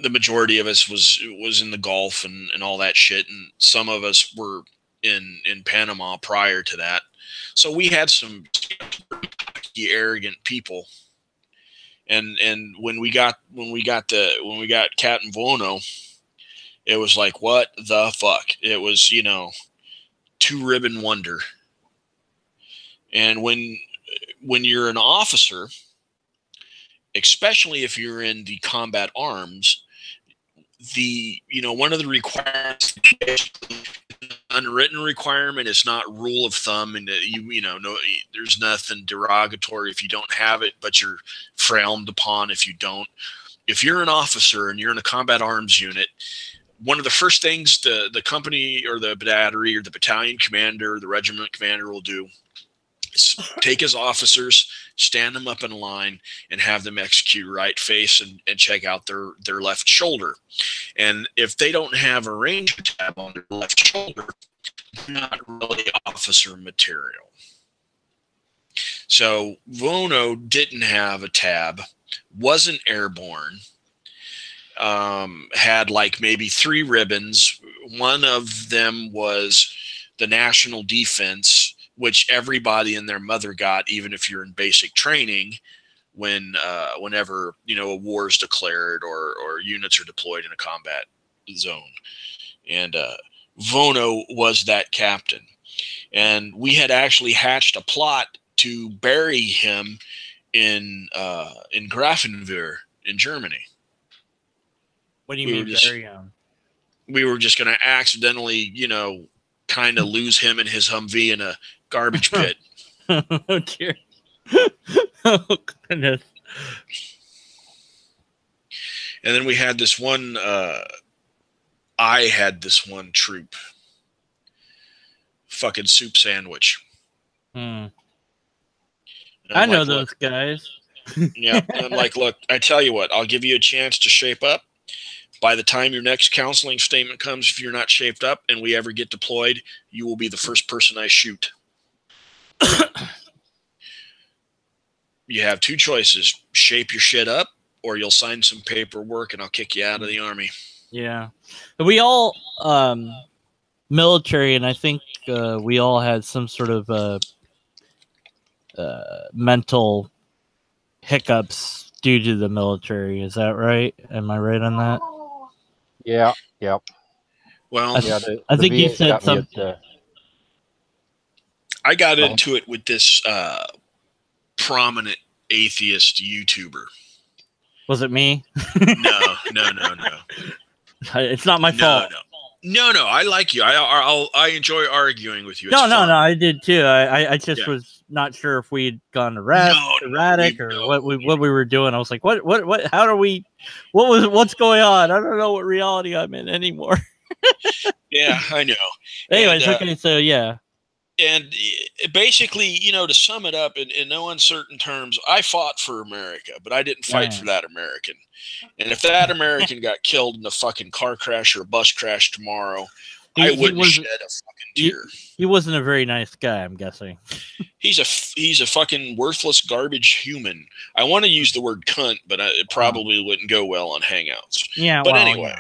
Speaker 2: the majority of us was in the Gulf and all that shit. And some of us were in Panama prior to that. So we had some cocky, arrogant people. And when we got Captain Vuono, it was like, what the fuck? It was, you know, two-ribbon wonder. And when you're an officer, especially if you're in the combat arms, one of the requirements, unwritten requirement, is not rule of thumb, and there's nothing derogatory if you don't have it, but you're frowned upon if you don't. If you're an officer and you're in a combat arms unit, one of the first things the company or the battery or the battalion commander or the regiment commander will do is take his officers, stand them up in a line, and have them execute right face and check out their left shoulder. And if they don't have a range tab on their left shoulder, they're not really officer material. So Vuono didn't have a tab, wasn't airborne, had like maybe 3 ribbons. One of them was the national defense, which everybody and their mother got, even if you're in basic training, whenever, you know, a war is declared or units are deployed in a combat zone. And Vuono was that captain. And we had actually hatched a plot to bury him in Grafenwöhr in Germany.
Speaker 1: What do you mean bury him?
Speaker 2: We were just going to accidentally, you know, kind of lose him and his Humvee in a garbage pit.
Speaker 1: Oh dear. Oh goodness.
Speaker 2: And then we had this one, I had this one troop. Fucking soup sandwich.
Speaker 1: I know like, those guys.
Speaker 2: Yeah. And I'm like, look, I tell you what, I'll give you a chance to shape up. By the time your next counseling statement comes, if you're not shaped up and we ever get deployed, you will be the first person I shoot. You have 2 choices: shape your shit up, or you'll sign some paperwork and I'll kick you out of the Army.
Speaker 1: Yeah. We all, military, and I think we all had some sort of mental hiccups due to the military. Is that right? Am I right on that?
Speaker 3: Yeah. Yep.
Speaker 2: Well,
Speaker 1: I think you said something.
Speaker 2: I got into it with this prominent atheist YouTuber.
Speaker 1: Was it me?
Speaker 2: No.
Speaker 1: It's not my fault.
Speaker 2: No. I like you. I enjoy arguing with you.
Speaker 1: No. I did too. I just was not sure if we'd gone erratic or what we were doing. I was like, what? How do we? What's going on? I don't know what reality I'm in anymore.
Speaker 2: Yeah, I know.
Speaker 1: Anyways, okay, so yeah.
Speaker 2: And basically, you know, to sum it up in no uncertain terms, I fought for America, but I didn't fight for that American. And if that American got killed in a fucking car crash or a bus crash tomorrow, I wouldn't shed a fucking tear.
Speaker 1: He wasn't a very nice guy, I'm guessing.
Speaker 2: He's a fucking worthless garbage human. I want to use the word cunt, but it probably wouldn't go well on Hangouts.
Speaker 1: Yeah,
Speaker 2: but anyway.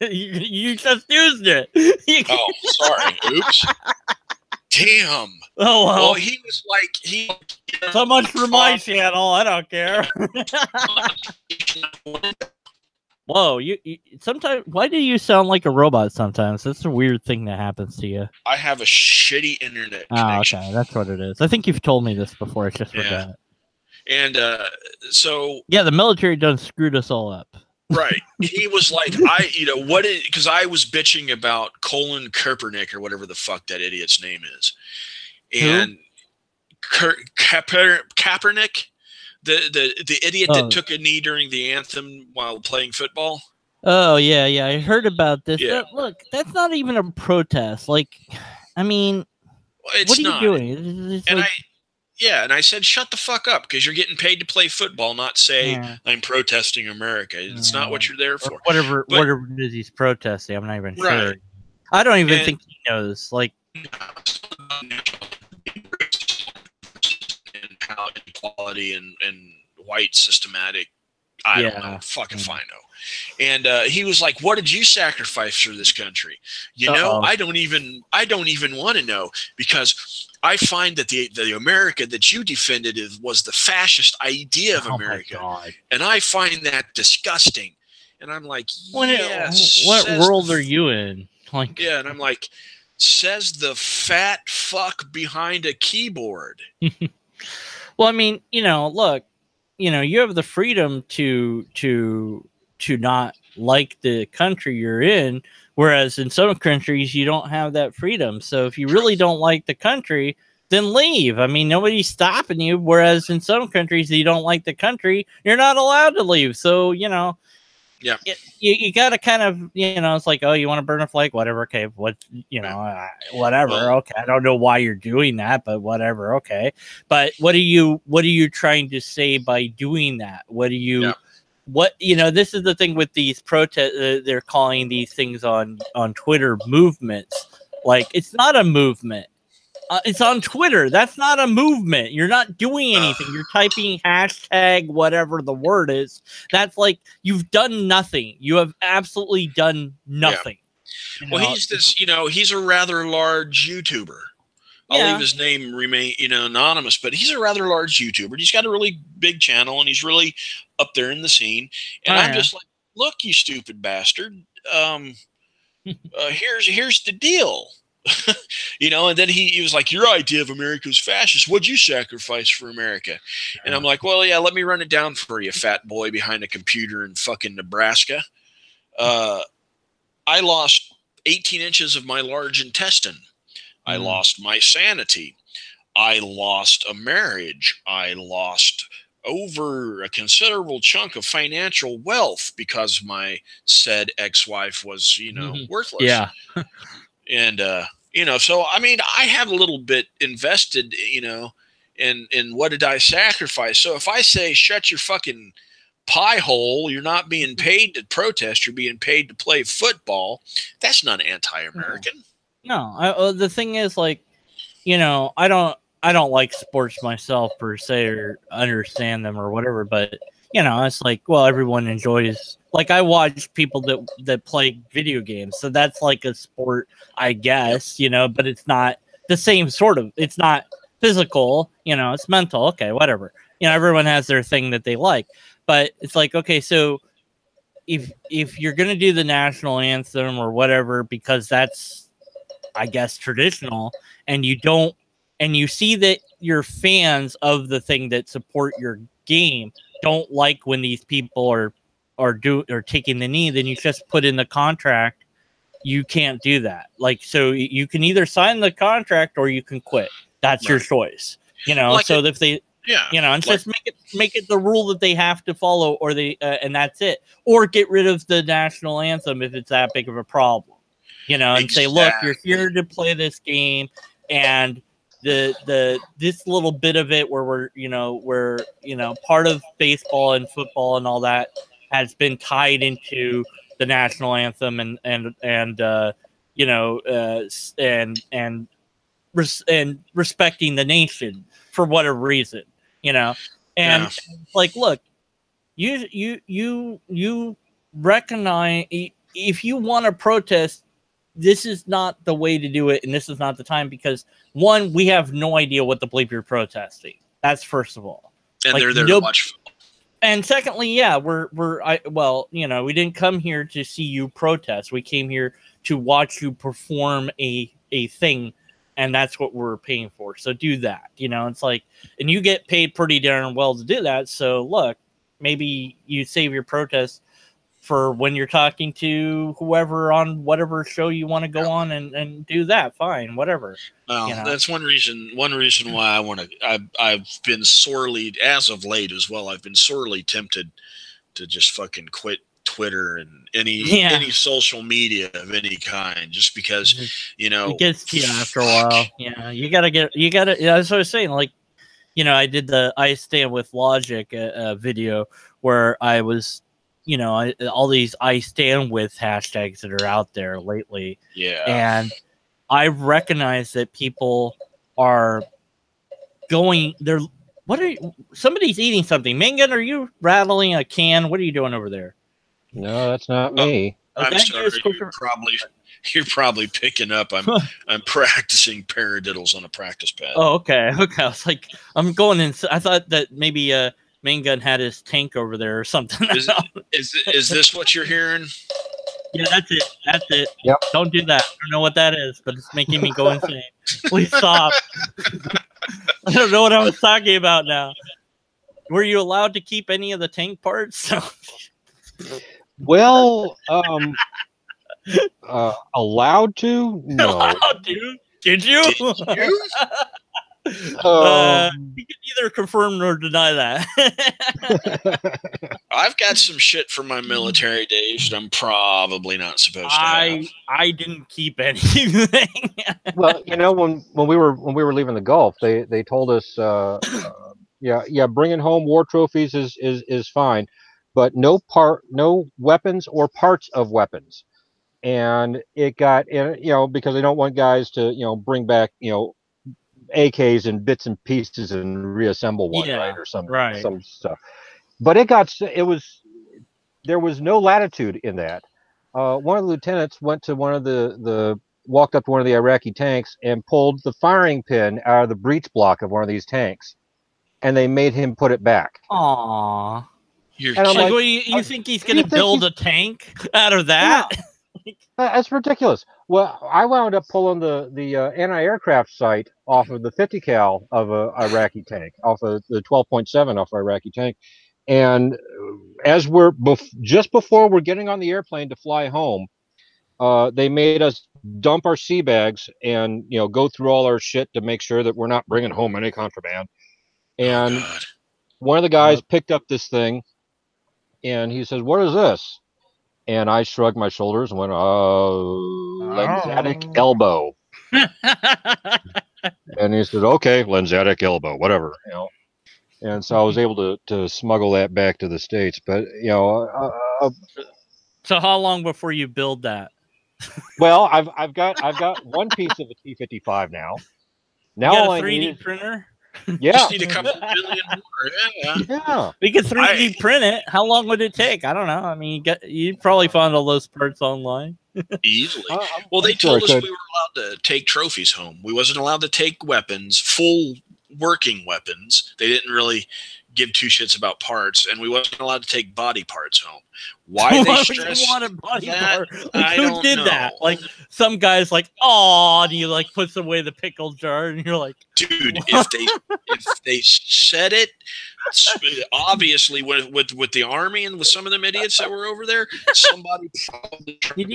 Speaker 1: You just used it.
Speaker 2: Oh, sorry. Oops. Damn.
Speaker 1: Oh,
Speaker 2: well, he was like,
Speaker 1: so much for my channel. I don't care. Whoa, you sometimes. Why do you sound like a robot sometimes? That's a weird thing that happens to you.
Speaker 2: I have a shitty internet connection.
Speaker 1: Okay, that's what it is. I think you've told me this before. I just forgot.
Speaker 2: And so
Speaker 1: yeah, the military done screwed us all up.
Speaker 2: Right. He was like, because I was bitching about Colin Kaepernick or whatever the fuck that idiot's name is. And Kaepernick, the idiot that took a knee during the anthem while playing football.
Speaker 1: Oh yeah, yeah. I heard about this.
Speaker 2: Yeah.
Speaker 1: Look, that's not even a protest. Like, I mean,
Speaker 2: Well, it's
Speaker 1: what are you
Speaker 2: not.
Speaker 1: doing? It's
Speaker 2: And
Speaker 1: like,
Speaker 2: I said, shut the fuck up, because you're getting paid to play football, not say
Speaker 1: yeah,
Speaker 2: I'm protesting America. It's not what you're there
Speaker 1: or
Speaker 2: for.
Speaker 1: whatever,
Speaker 2: But
Speaker 1: whatever it is he's protesting. I'm not even
Speaker 2: right,
Speaker 1: sure. I don't even
Speaker 2: and
Speaker 1: think he knows. Like,
Speaker 2: and how inequality and white systematic. I don't know.
Speaker 1: yeah,
Speaker 2: Fucking if I know. And he was like, "What did you sacrifice for this country?" You know, I don't even want to know, because I find that the America that you defended was the fascist idea of America, and I find that disgusting. And I'm like, yes.
Speaker 1: What world are you in? Like,
Speaker 2: yeah, and I'm like, says the fat fuck behind a keyboard.
Speaker 1: well, I mean, look, you have the freedom to not like the country you're in, whereas in some countries you don't have that freedom. So if you really don't like the country, then leave. I mean, nobody's stopping you. Whereas in some countries you don't like the country, you're not allowed to leave. So
Speaker 2: Yeah.
Speaker 1: You got to kind of, it's like, oh, you want to burn a flag, whatever, okay, what, whatever,
Speaker 2: Well,
Speaker 1: okay, I don't know why you're doing that, but whatever, okay. But what are you trying to say by doing that? What this is the thing with these protests. They're calling these things on Twitter movements. Like, it's not a movement. It's on Twitter. That's not a movement. You're not doing anything. You're typing hashtag whatever the word is. That's like, you've done nothing. You have absolutely done nothing.
Speaker 2: Yeah. Well, he's this, he's a rather large YouTuber. I'll leave his name remain, anonymous, but he's a rather large YouTuber. He's got a really big channel, and he's really up there in the scene. And I'm just like, look, you stupid bastard. Here's the deal. And then he was like, your idea of America is fascist. What'd you sacrifice for America? And I'm like, well, yeah, let me run it down for you, fat boy behind a computer in fucking Nebraska. I lost 18 inches of my large intestine. I lost my sanity. I lost a marriage. I lost over a considerable chunk of financial wealth because my said ex-wife was, worthless.
Speaker 1: Yeah.
Speaker 2: And, so, I mean, I have a little bit invested, in what did I sacrifice? So if I say, shut your fucking pie hole, you're not being paid to protest, you're being paid to play football, that's not anti-American.
Speaker 1: No, the thing is, like, I don't like sports myself per se, or understand them or whatever, but it's like, well, everyone enjoys, like, I watch people that play video games, so that's like a sport, I guess, but it's not the same sort of, it's not physical, it's mental, okay, whatever, everyone has their thing that they like, but it's like, okay, so if you're gonna do the national anthem or whatever, because that's, I guess, traditional, and you see that your fans of the thing that support your game don't like when these people are taking the knee, then you just put in the contract you can't do that. Like, so you can either sign the contract or you can quit. That's your choice. Like so if they and just make it the rule that they have to follow, or they and that's it. Or get rid of the national anthem if it's that big of a problem. And say, look, you're here to play this game, and this little bit of it where we're part of baseball and football and all that has been tied into the national anthem and respecting the nation for whatever reason, and like, look, you recognize, if you want to protest, this is not the way to do it, and this is not the time, because one, we have no idea what the bleep you're protesting. That's first of all,
Speaker 2: and they're there to watch.
Speaker 1: And secondly, we didn't come here to see you protest. We came here to watch you perform a thing, and that's what we're paying for. So do that. It's like, and you get paid pretty darn well to do that. So look, maybe you save your protest for when you're talking to whoever on whatever show you want to go on and do that. Fine, whatever.
Speaker 2: Well, that's one reason why I've been sorely, as of late as well, I've been sorely tempted to just fucking quit Twitter and any social media of any kind, just because, you know,
Speaker 1: it gets to you after a while. Yeah, you gotta. Yeah, that's what I was saying. Like, you know, I did the I Stand with Logic video where I was, you know, all these I Stand with hashtags that are out there lately.
Speaker 2: Yeah.
Speaker 1: And I recognize that people are going, somebody's eating something. Mangan, are you rattling a can? What are you doing over there?
Speaker 3: No, that's not me.
Speaker 2: I'm sorry. You're probably picking up. I'm practicing paradiddles on a practice pad.
Speaker 1: Oh, okay. I was like, I'm going in. I thought that maybe Main Gun had his tank over there or something.
Speaker 2: Is this what you're hearing?
Speaker 1: Yeah, that's it. That's it.
Speaker 3: Yep.
Speaker 1: Don't do that. I don't know what that is, but it's making me go insane. Please stop. I don't know what I was talking about now. Were you allowed to keep any of the tank parts?
Speaker 3: Well, allowed to? No.
Speaker 1: Allowed to? Did you?
Speaker 2: Did you?
Speaker 1: You can either confirm or deny that.
Speaker 2: I've got some shit from my military days that I'm probably not supposed to have.
Speaker 1: I didn't keep anything.
Speaker 3: Well, you know, when we were leaving the Gulf, they told us, bringing home war trophies is fine, but no weapons or parts of weapons. And it got, you know, because they don't want guys to, you know, bring back, you know, AKs and bits and pieces and reassemble one, right, or some stuff. But there was no latitude in that. One of the lieutenants went to walked up to one of the Iraqi tanks and pulled the firing pin out of the breech block of one of these tanks, and they made him put it back.
Speaker 1: Aww.
Speaker 2: And
Speaker 1: I'm like, you think he's going to build a tank out of that?
Speaker 3: Yeah. That's ridiculous. Well, I wound up pulling the anti-aircraft sight off of the 50 cal of a Iraqi tank, off of the 12.7 off Iraqi tank, and as we're just before we're getting on the airplane to fly home, they made us dump our sea bags and, you know, go through all our shit to make sure that we're not bringing home any contraband. And one of the guys picked up this thing, and he says, "What is this?" And I shrugged my shoulders and went, lensatic elbow. And he said, "Okay, lensatic elbow, whatever, you know." And so I was able to smuggle that back to the States. But, you know,
Speaker 1: so how long before you build that?
Speaker 3: Well, I've got one piece of a T-55 now. Now
Speaker 1: you got a 3D printer?
Speaker 3: Yeah.
Speaker 2: Just need a couple million more.
Speaker 3: Yeah.
Speaker 1: We could 3D print it. How long would it take? I don't know. I mean, you probably found all those parts online.
Speaker 2: Easily. Well, they told us we were allowed to take trophies home. We wasn't allowed to take weapons, full working weapons. They didn't really give two shits about parts, and we wasn't allowed to take body parts home. Why they stress that?
Speaker 1: Like, who did that? Like, some guys like, oh, and you like puts away the pickle jar, and you're like,
Speaker 2: dude, if they said it, obviously with the army and with some of them idiots that were over there, somebody probably.
Speaker 1: Did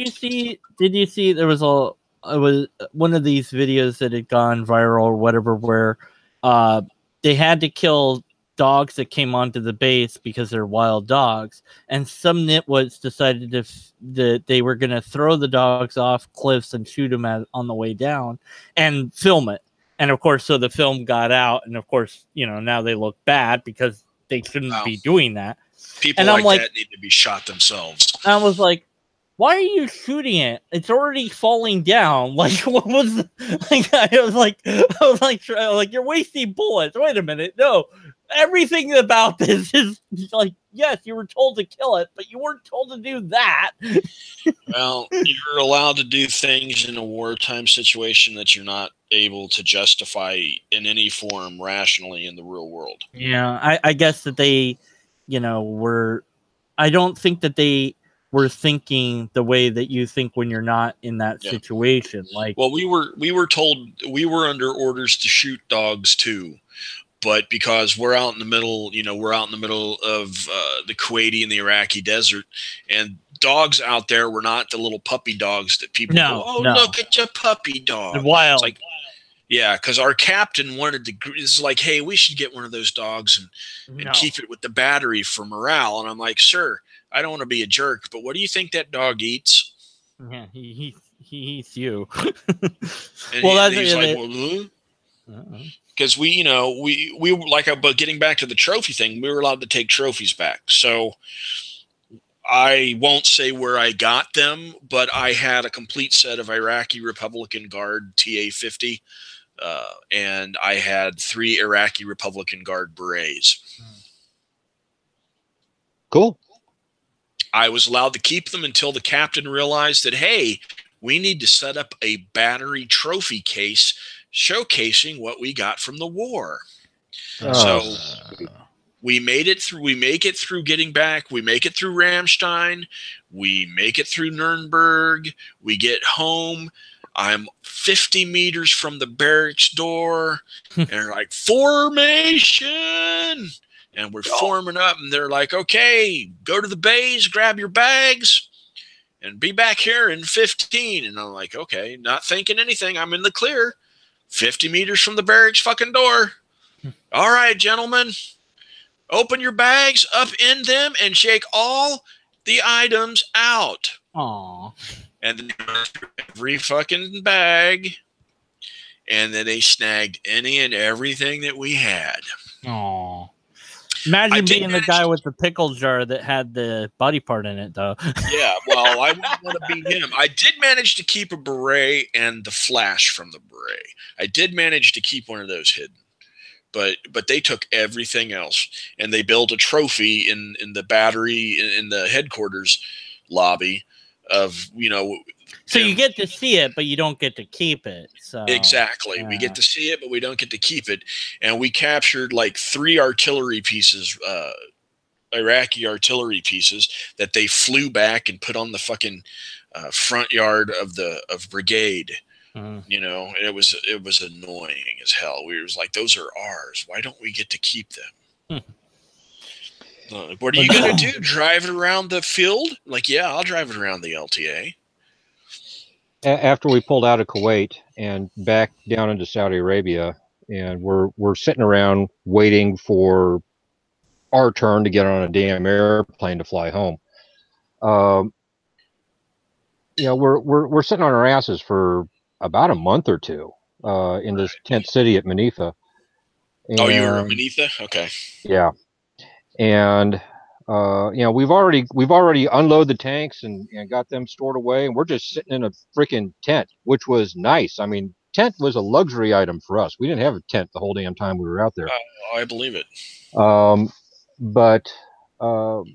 Speaker 1: you see? There was one of these videos that had gone viral or whatever, where they had to kill dogs that came onto the base because they're wild dogs, and some nitwits decided that they were going to throw the dogs off cliffs and shoot them on the way down and film it. And of course, so the film got out, and of course, you know, now they look bad because they shouldn't be doing that.
Speaker 2: People like that need to be shot themselves.
Speaker 1: I was like, why are you shooting it? It's already falling down. Like, what was? I was like, you're wasting bullets. Wait a minute, no. Everything about this is like, yes, you were told to kill it, but you weren't told to do that.
Speaker 2: Well, you're allowed to do things in a wartime situation that you're not able to justify in any form rationally in the real world.
Speaker 1: Yeah, I guess that they, you know, I don't think that they were thinking the way that you think when you're not in that situation. Like,
Speaker 2: well, we were told, we were under orders to shoot dogs too. But because we're out in the middle, you know, we're out in the middle of the Kuwaiti and the Iraqi desert, and dogs out there were not the little puppy dogs that people go, look at your puppy dog.
Speaker 1: The wild.
Speaker 2: It's like, yeah, because our captain wanted to, it's like, hey, we should get one of those dogs and keep it with the battery for morale. And I'm like, sir, I don't want to be a jerk, but what do you think that dog eats?
Speaker 1: Yeah, he eats you.
Speaker 2: And
Speaker 1: well,
Speaker 2: he's like, because we like, but getting back to the trophy thing, we were allowed to take trophies back. So I won't say where I got them, but I had a complete set of Iraqi Republican Guard TA-50, and I had 3 Iraqi Republican Guard berets.
Speaker 3: Cool.
Speaker 2: I was allowed to keep them until the captain realized that, hey, we need to set up a battery trophy case showcasing what we got from the war. So we made it through. We make it through getting back. We make it through Ramstein. We make it through Nuremberg. We get home. I'm 50 meters from the barracks door, and they're like, formation. And we're forming up, and they're like, okay, go to the bays, grab your bags, and be back here in 15. And I'm like, okay, not thinking anything. I'm in the clear, 50 meters from the barracks fucking door. All right, gentlemen, open your bags, up in them, and shake all the items out.
Speaker 1: Aww.
Speaker 2: And then every fucking bag, and then they snagged any and everything that we had.
Speaker 1: Aww. Imagine being the guy with the pickle jar that had the body part in it, though.
Speaker 2: Yeah, well, I wouldn't want to be him. I did manage to keep a beret and the flash from the beret. I did manage to keep one of those hidden. But they took everything else, and they built a trophy in the battery in the headquarters lobby of,
Speaker 1: So you get to see it, but you don't get to keep it. So
Speaker 2: exactly, we get to see it, but we don't get to keep it. And we captured like 3 artillery pieces, Iraqi artillery pieces that they flew back and put on the fucking front yard of brigade. And it was annoying as hell. We was like, those are ours. Why don't we get to keep them? What are you gonna do? Drive it around the field? Like, yeah, I'll drive it around the LTA.
Speaker 3: After we pulled out of Kuwait and back down into Saudi Arabia, and we're sitting around waiting for our turn to get on a damn airplane to fly home. We're sitting on our asses for about a month or two in this tent city at Manifa. And,
Speaker 2: you were at Manifa? Okay.
Speaker 3: Yeah. And we've already unloaded the tanks and got them stored away, and we're just sitting in a freaking tent, which was nice. I mean, tent was a luxury item for us. We didn't have a tent the whole damn time we were out there.
Speaker 2: I believe it.
Speaker 3: But all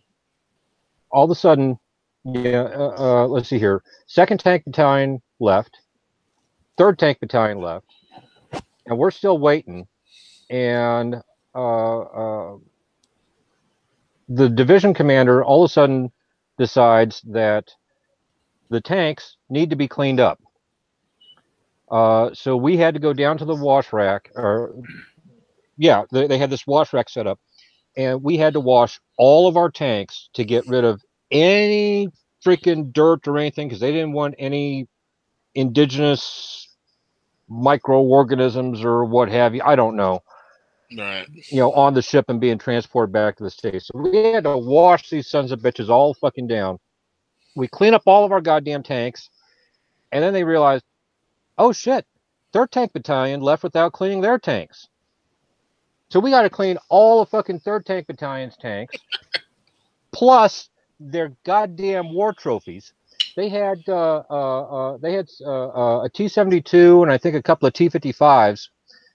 Speaker 3: of a sudden, let's see here. 2nd Tank Battalion left. 3rd Tank Battalion left, and we're still waiting. And the division commander all of a sudden decides that the tanks need to be cleaned up. So we had to go down to the wash rack, they had this wash rack set up, and we had to wash all of our tanks to get rid of any freaking dirt or anything, because they didn't want any indigenous microorganisms or what have you. I don't know.
Speaker 2: Right.
Speaker 3: On the ship and being transported back to the States. So we had to wash these sons of bitches all fucking down. We clean up all of our goddamn tanks, and then they realized, oh shit, 3rd Tank Battalion left without cleaning their tanks. So we got to clean all of fucking 3rd Tank Battalion's tanks, plus their goddamn war trophies. They had a T-72 and I think a couple of T-55s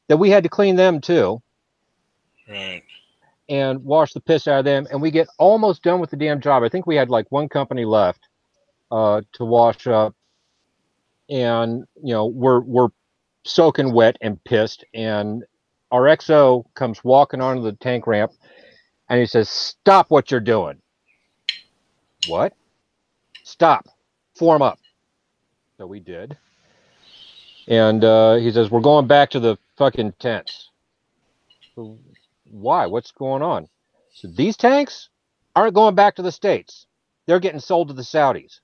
Speaker 3: that we had to clean them too.
Speaker 2: Right.
Speaker 3: And wash the piss out of them, and we get almost done with the damn job. I think we had like 1 company left to wash up, and we're soaking wet and pissed, and our XO comes walking onto the tank ramp, and he says, "Stop what you're doing." What? Stop. Form up. So we did. And he says, "We're going back to the fucking tents." So, why? What's going on? So these tanks aren't going back to the States. They're getting sold to the Saudis.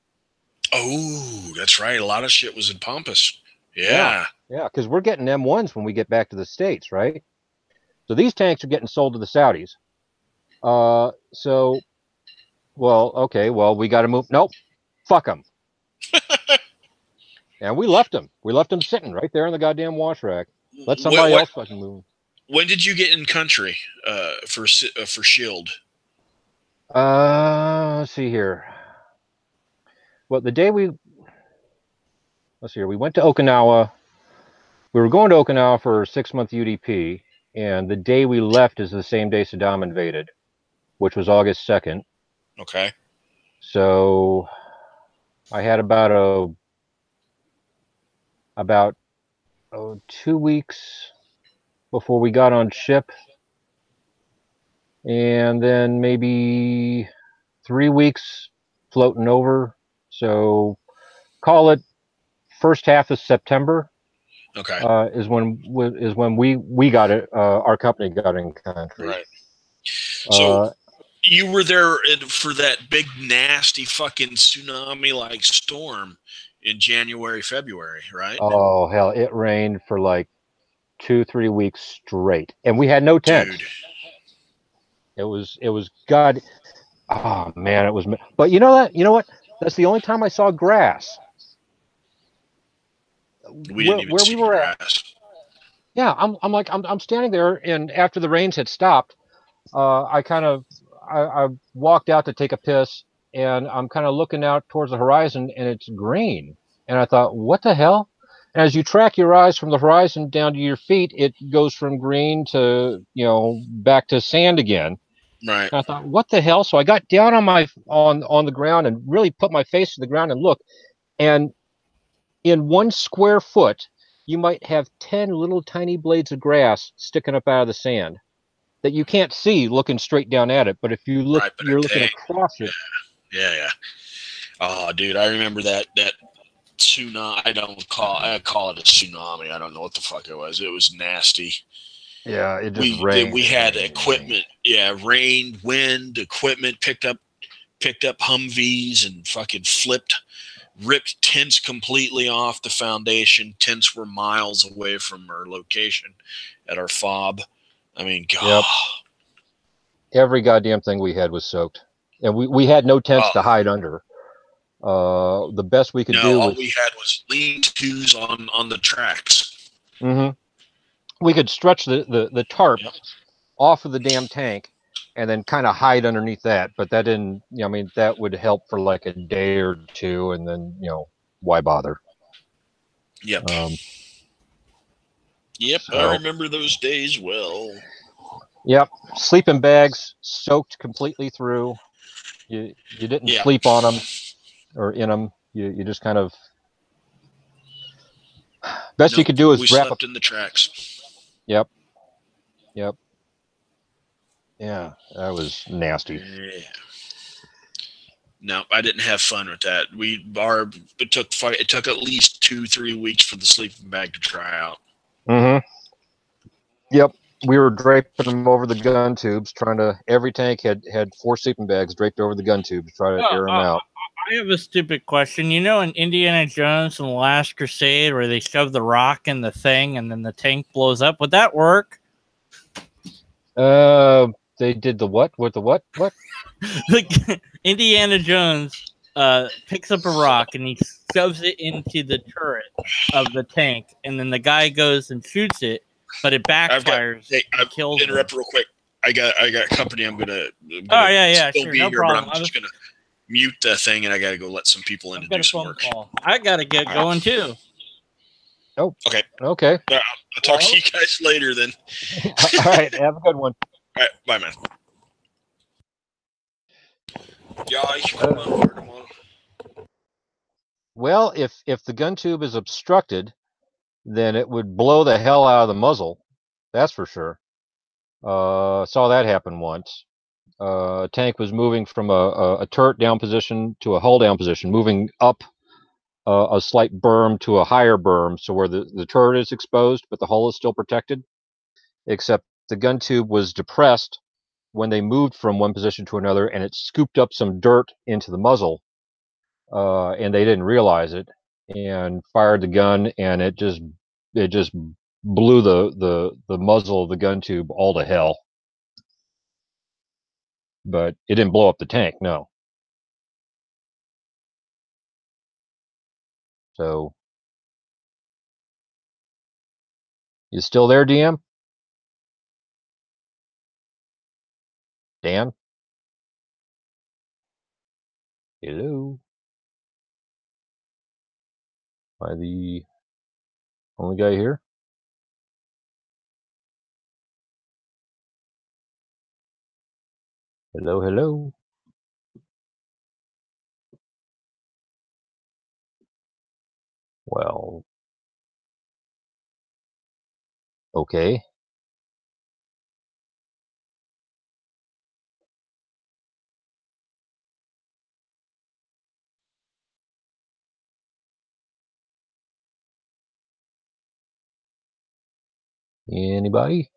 Speaker 2: Oh, that's right. A lot of shit was in Pampas. Yeah.
Speaker 3: Yeah, because we're getting M1s when we get back to the States, right? So these tanks are getting sold to the Saudis. So Well, okay, well, we got to move. Nope, fuck them. And we left them. We left them sitting right there in the goddamn wash rack. Let somebody else fucking move.
Speaker 2: When did you get in country for Shield?
Speaker 3: Let's see here. Well, the day we went to Okinawa. We were going to Okinawa for a 6-month UDP, and the day we left is the same day Saddam invaded, which was August 2nd.
Speaker 2: Okay.
Speaker 3: So I had about 2 weeks before we got on ship, and then maybe 3 weeks floating over. So call it first half of September.
Speaker 2: Okay.
Speaker 3: Is when we got it. Our company got in country.
Speaker 2: Right. So you were there for that big nasty fucking tsunami-like storm in January, February, right?
Speaker 3: Oh hell! It rained for like 2-3 weeks straight, and we had no tent.
Speaker 2: Dude.
Speaker 3: It was God. Oh man, it was. But you know what? That's the only time I saw grass.
Speaker 2: We didn't even see grass.
Speaker 3: Yeah, I'm standing there, and after the rains had stopped, I walked out to take a piss, and I'm kind of looking out towards the horizon, and it's green, and I thought, what the hell? And as you track your eyes from the horizon down to your feet, it goes from green to back to sand again.
Speaker 2: Right.
Speaker 3: And I thought, what the hell? So I got down on the ground and really put my face to the ground and looked, and in 1 square foot, you might have 10 little tiny blades of grass sticking up out of the sand that you can't see looking straight down at it. But if you look, you're looking across it.
Speaker 2: Yeah. Oh, dude, I remember that tsunami. I call it a tsunami. I don't know what the fuck it was. It was nasty.
Speaker 3: Yeah, it just rained.
Speaker 2: We had equipment. Yeah, rain, wind, equipment picked up Humvees and fucking ripped tents completely off the foundation. Tents were miles away from our location at our fob. I mean, God. Yep.
Speaker 3: Every goddamn thing we had was soaked, and we had no tents to hide under. The best we could do
Speaker 2: all we had was lean-tos on the tracks.
Speaker 3: Mm-hmm. We could stretch the tarp off of the damn tank and then kind of hide underneath that, but that didn't, that would help for like a day or two, and then, why bother?
Speaker 2: Yep. So, I remember those days well.
Speaker 3: Yep. Sleeping bags soaked completely through. You didn't sleep on them or in them. You just kind of, best you could do is
Speaker 2: we slept in the tracks.
Speaker 3: Yep. Yeah, that was nasty.
Speaker 2: Yeah. No, I didn't have fun with that. It took at least 2-3 weeks for the sleeping bag to dry out.
Speaker 3: Mm-hmm. Yep. We were draping them over the gun tubes, every tank had 4 sleeping bags draped over the gun tubes to try to air them out.
Speaker 1: I have a stupid question. In Indiana Jones and the Last Crusade, where they shove the rock in the thing and then the tank blows up, would that work?
Speaker 3: They did the what? With the what? What?
Speaker 1: Indiana Jones picks up a rock and he shoves it into the turret of the tank, and then the guy goes and shoots it, but it backfires.
Speaker 2: I'll kills interrupt him. Real quick. I got company. I'm gonna
Speaker 1: sure, no problem.
Speaker 2: I'm just gonna mute the thing, and I gotta go let some people in to do some work.
Speaker 1: I gotta get going too.
Speaker 3: Oh,
Speaker 2: okay.
Speaker 3: I'll
Speaker 2: talk to you guys later then.
Speaker 3: All right, have a good one.
Speaker 2: All right, bye, man.
Speaker 3: Well, if the gun tube is obstructed, then it would blow the hell out of the muzzle. That's for sure. Saw that happen once. A tank was moving from a turret down position to a hull down position, moving up a slight berm to a higher berm, so where the turret is exposed, but the hull is still protected, except the gun tube was depressed when they moved from one position to another, and it scooped up some dirt into the muzzle, and they didn't realize it, and fired the gun, and it just blew the muzzle of the gun tube all to hell. But it didn't blow up the tank, no. So, you still there, DM? Dan? Hello? Am I the only guy here? Hello, hello? Well, okay. Anybody?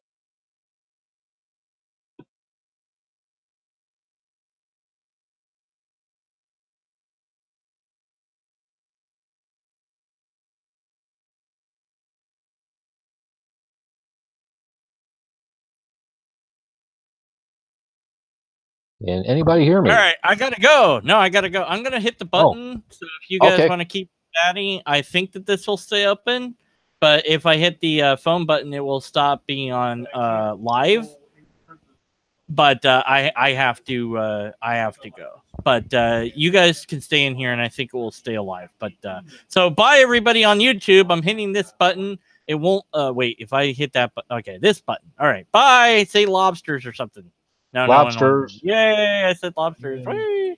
Speaker 3: And anybody hear me?
Speaker 1: All right, I gotta go. No, I gotta go. I'm gonna hit the button. So if you guys want to keep chatting, I think that this will stay open. But if I hit the phone button, it will stop being on live. But I have to go. But you guys can stay in here, and I think it will stay alive. But so bye everybody on YouTube. I'm hitting this button. It won't wait if I hit that. Okay, this button. All right, bye. Say lobsters or something. No,
Speaker 3: lobsters.
Speaker 1: No. Yay! I said lobsters. Yay.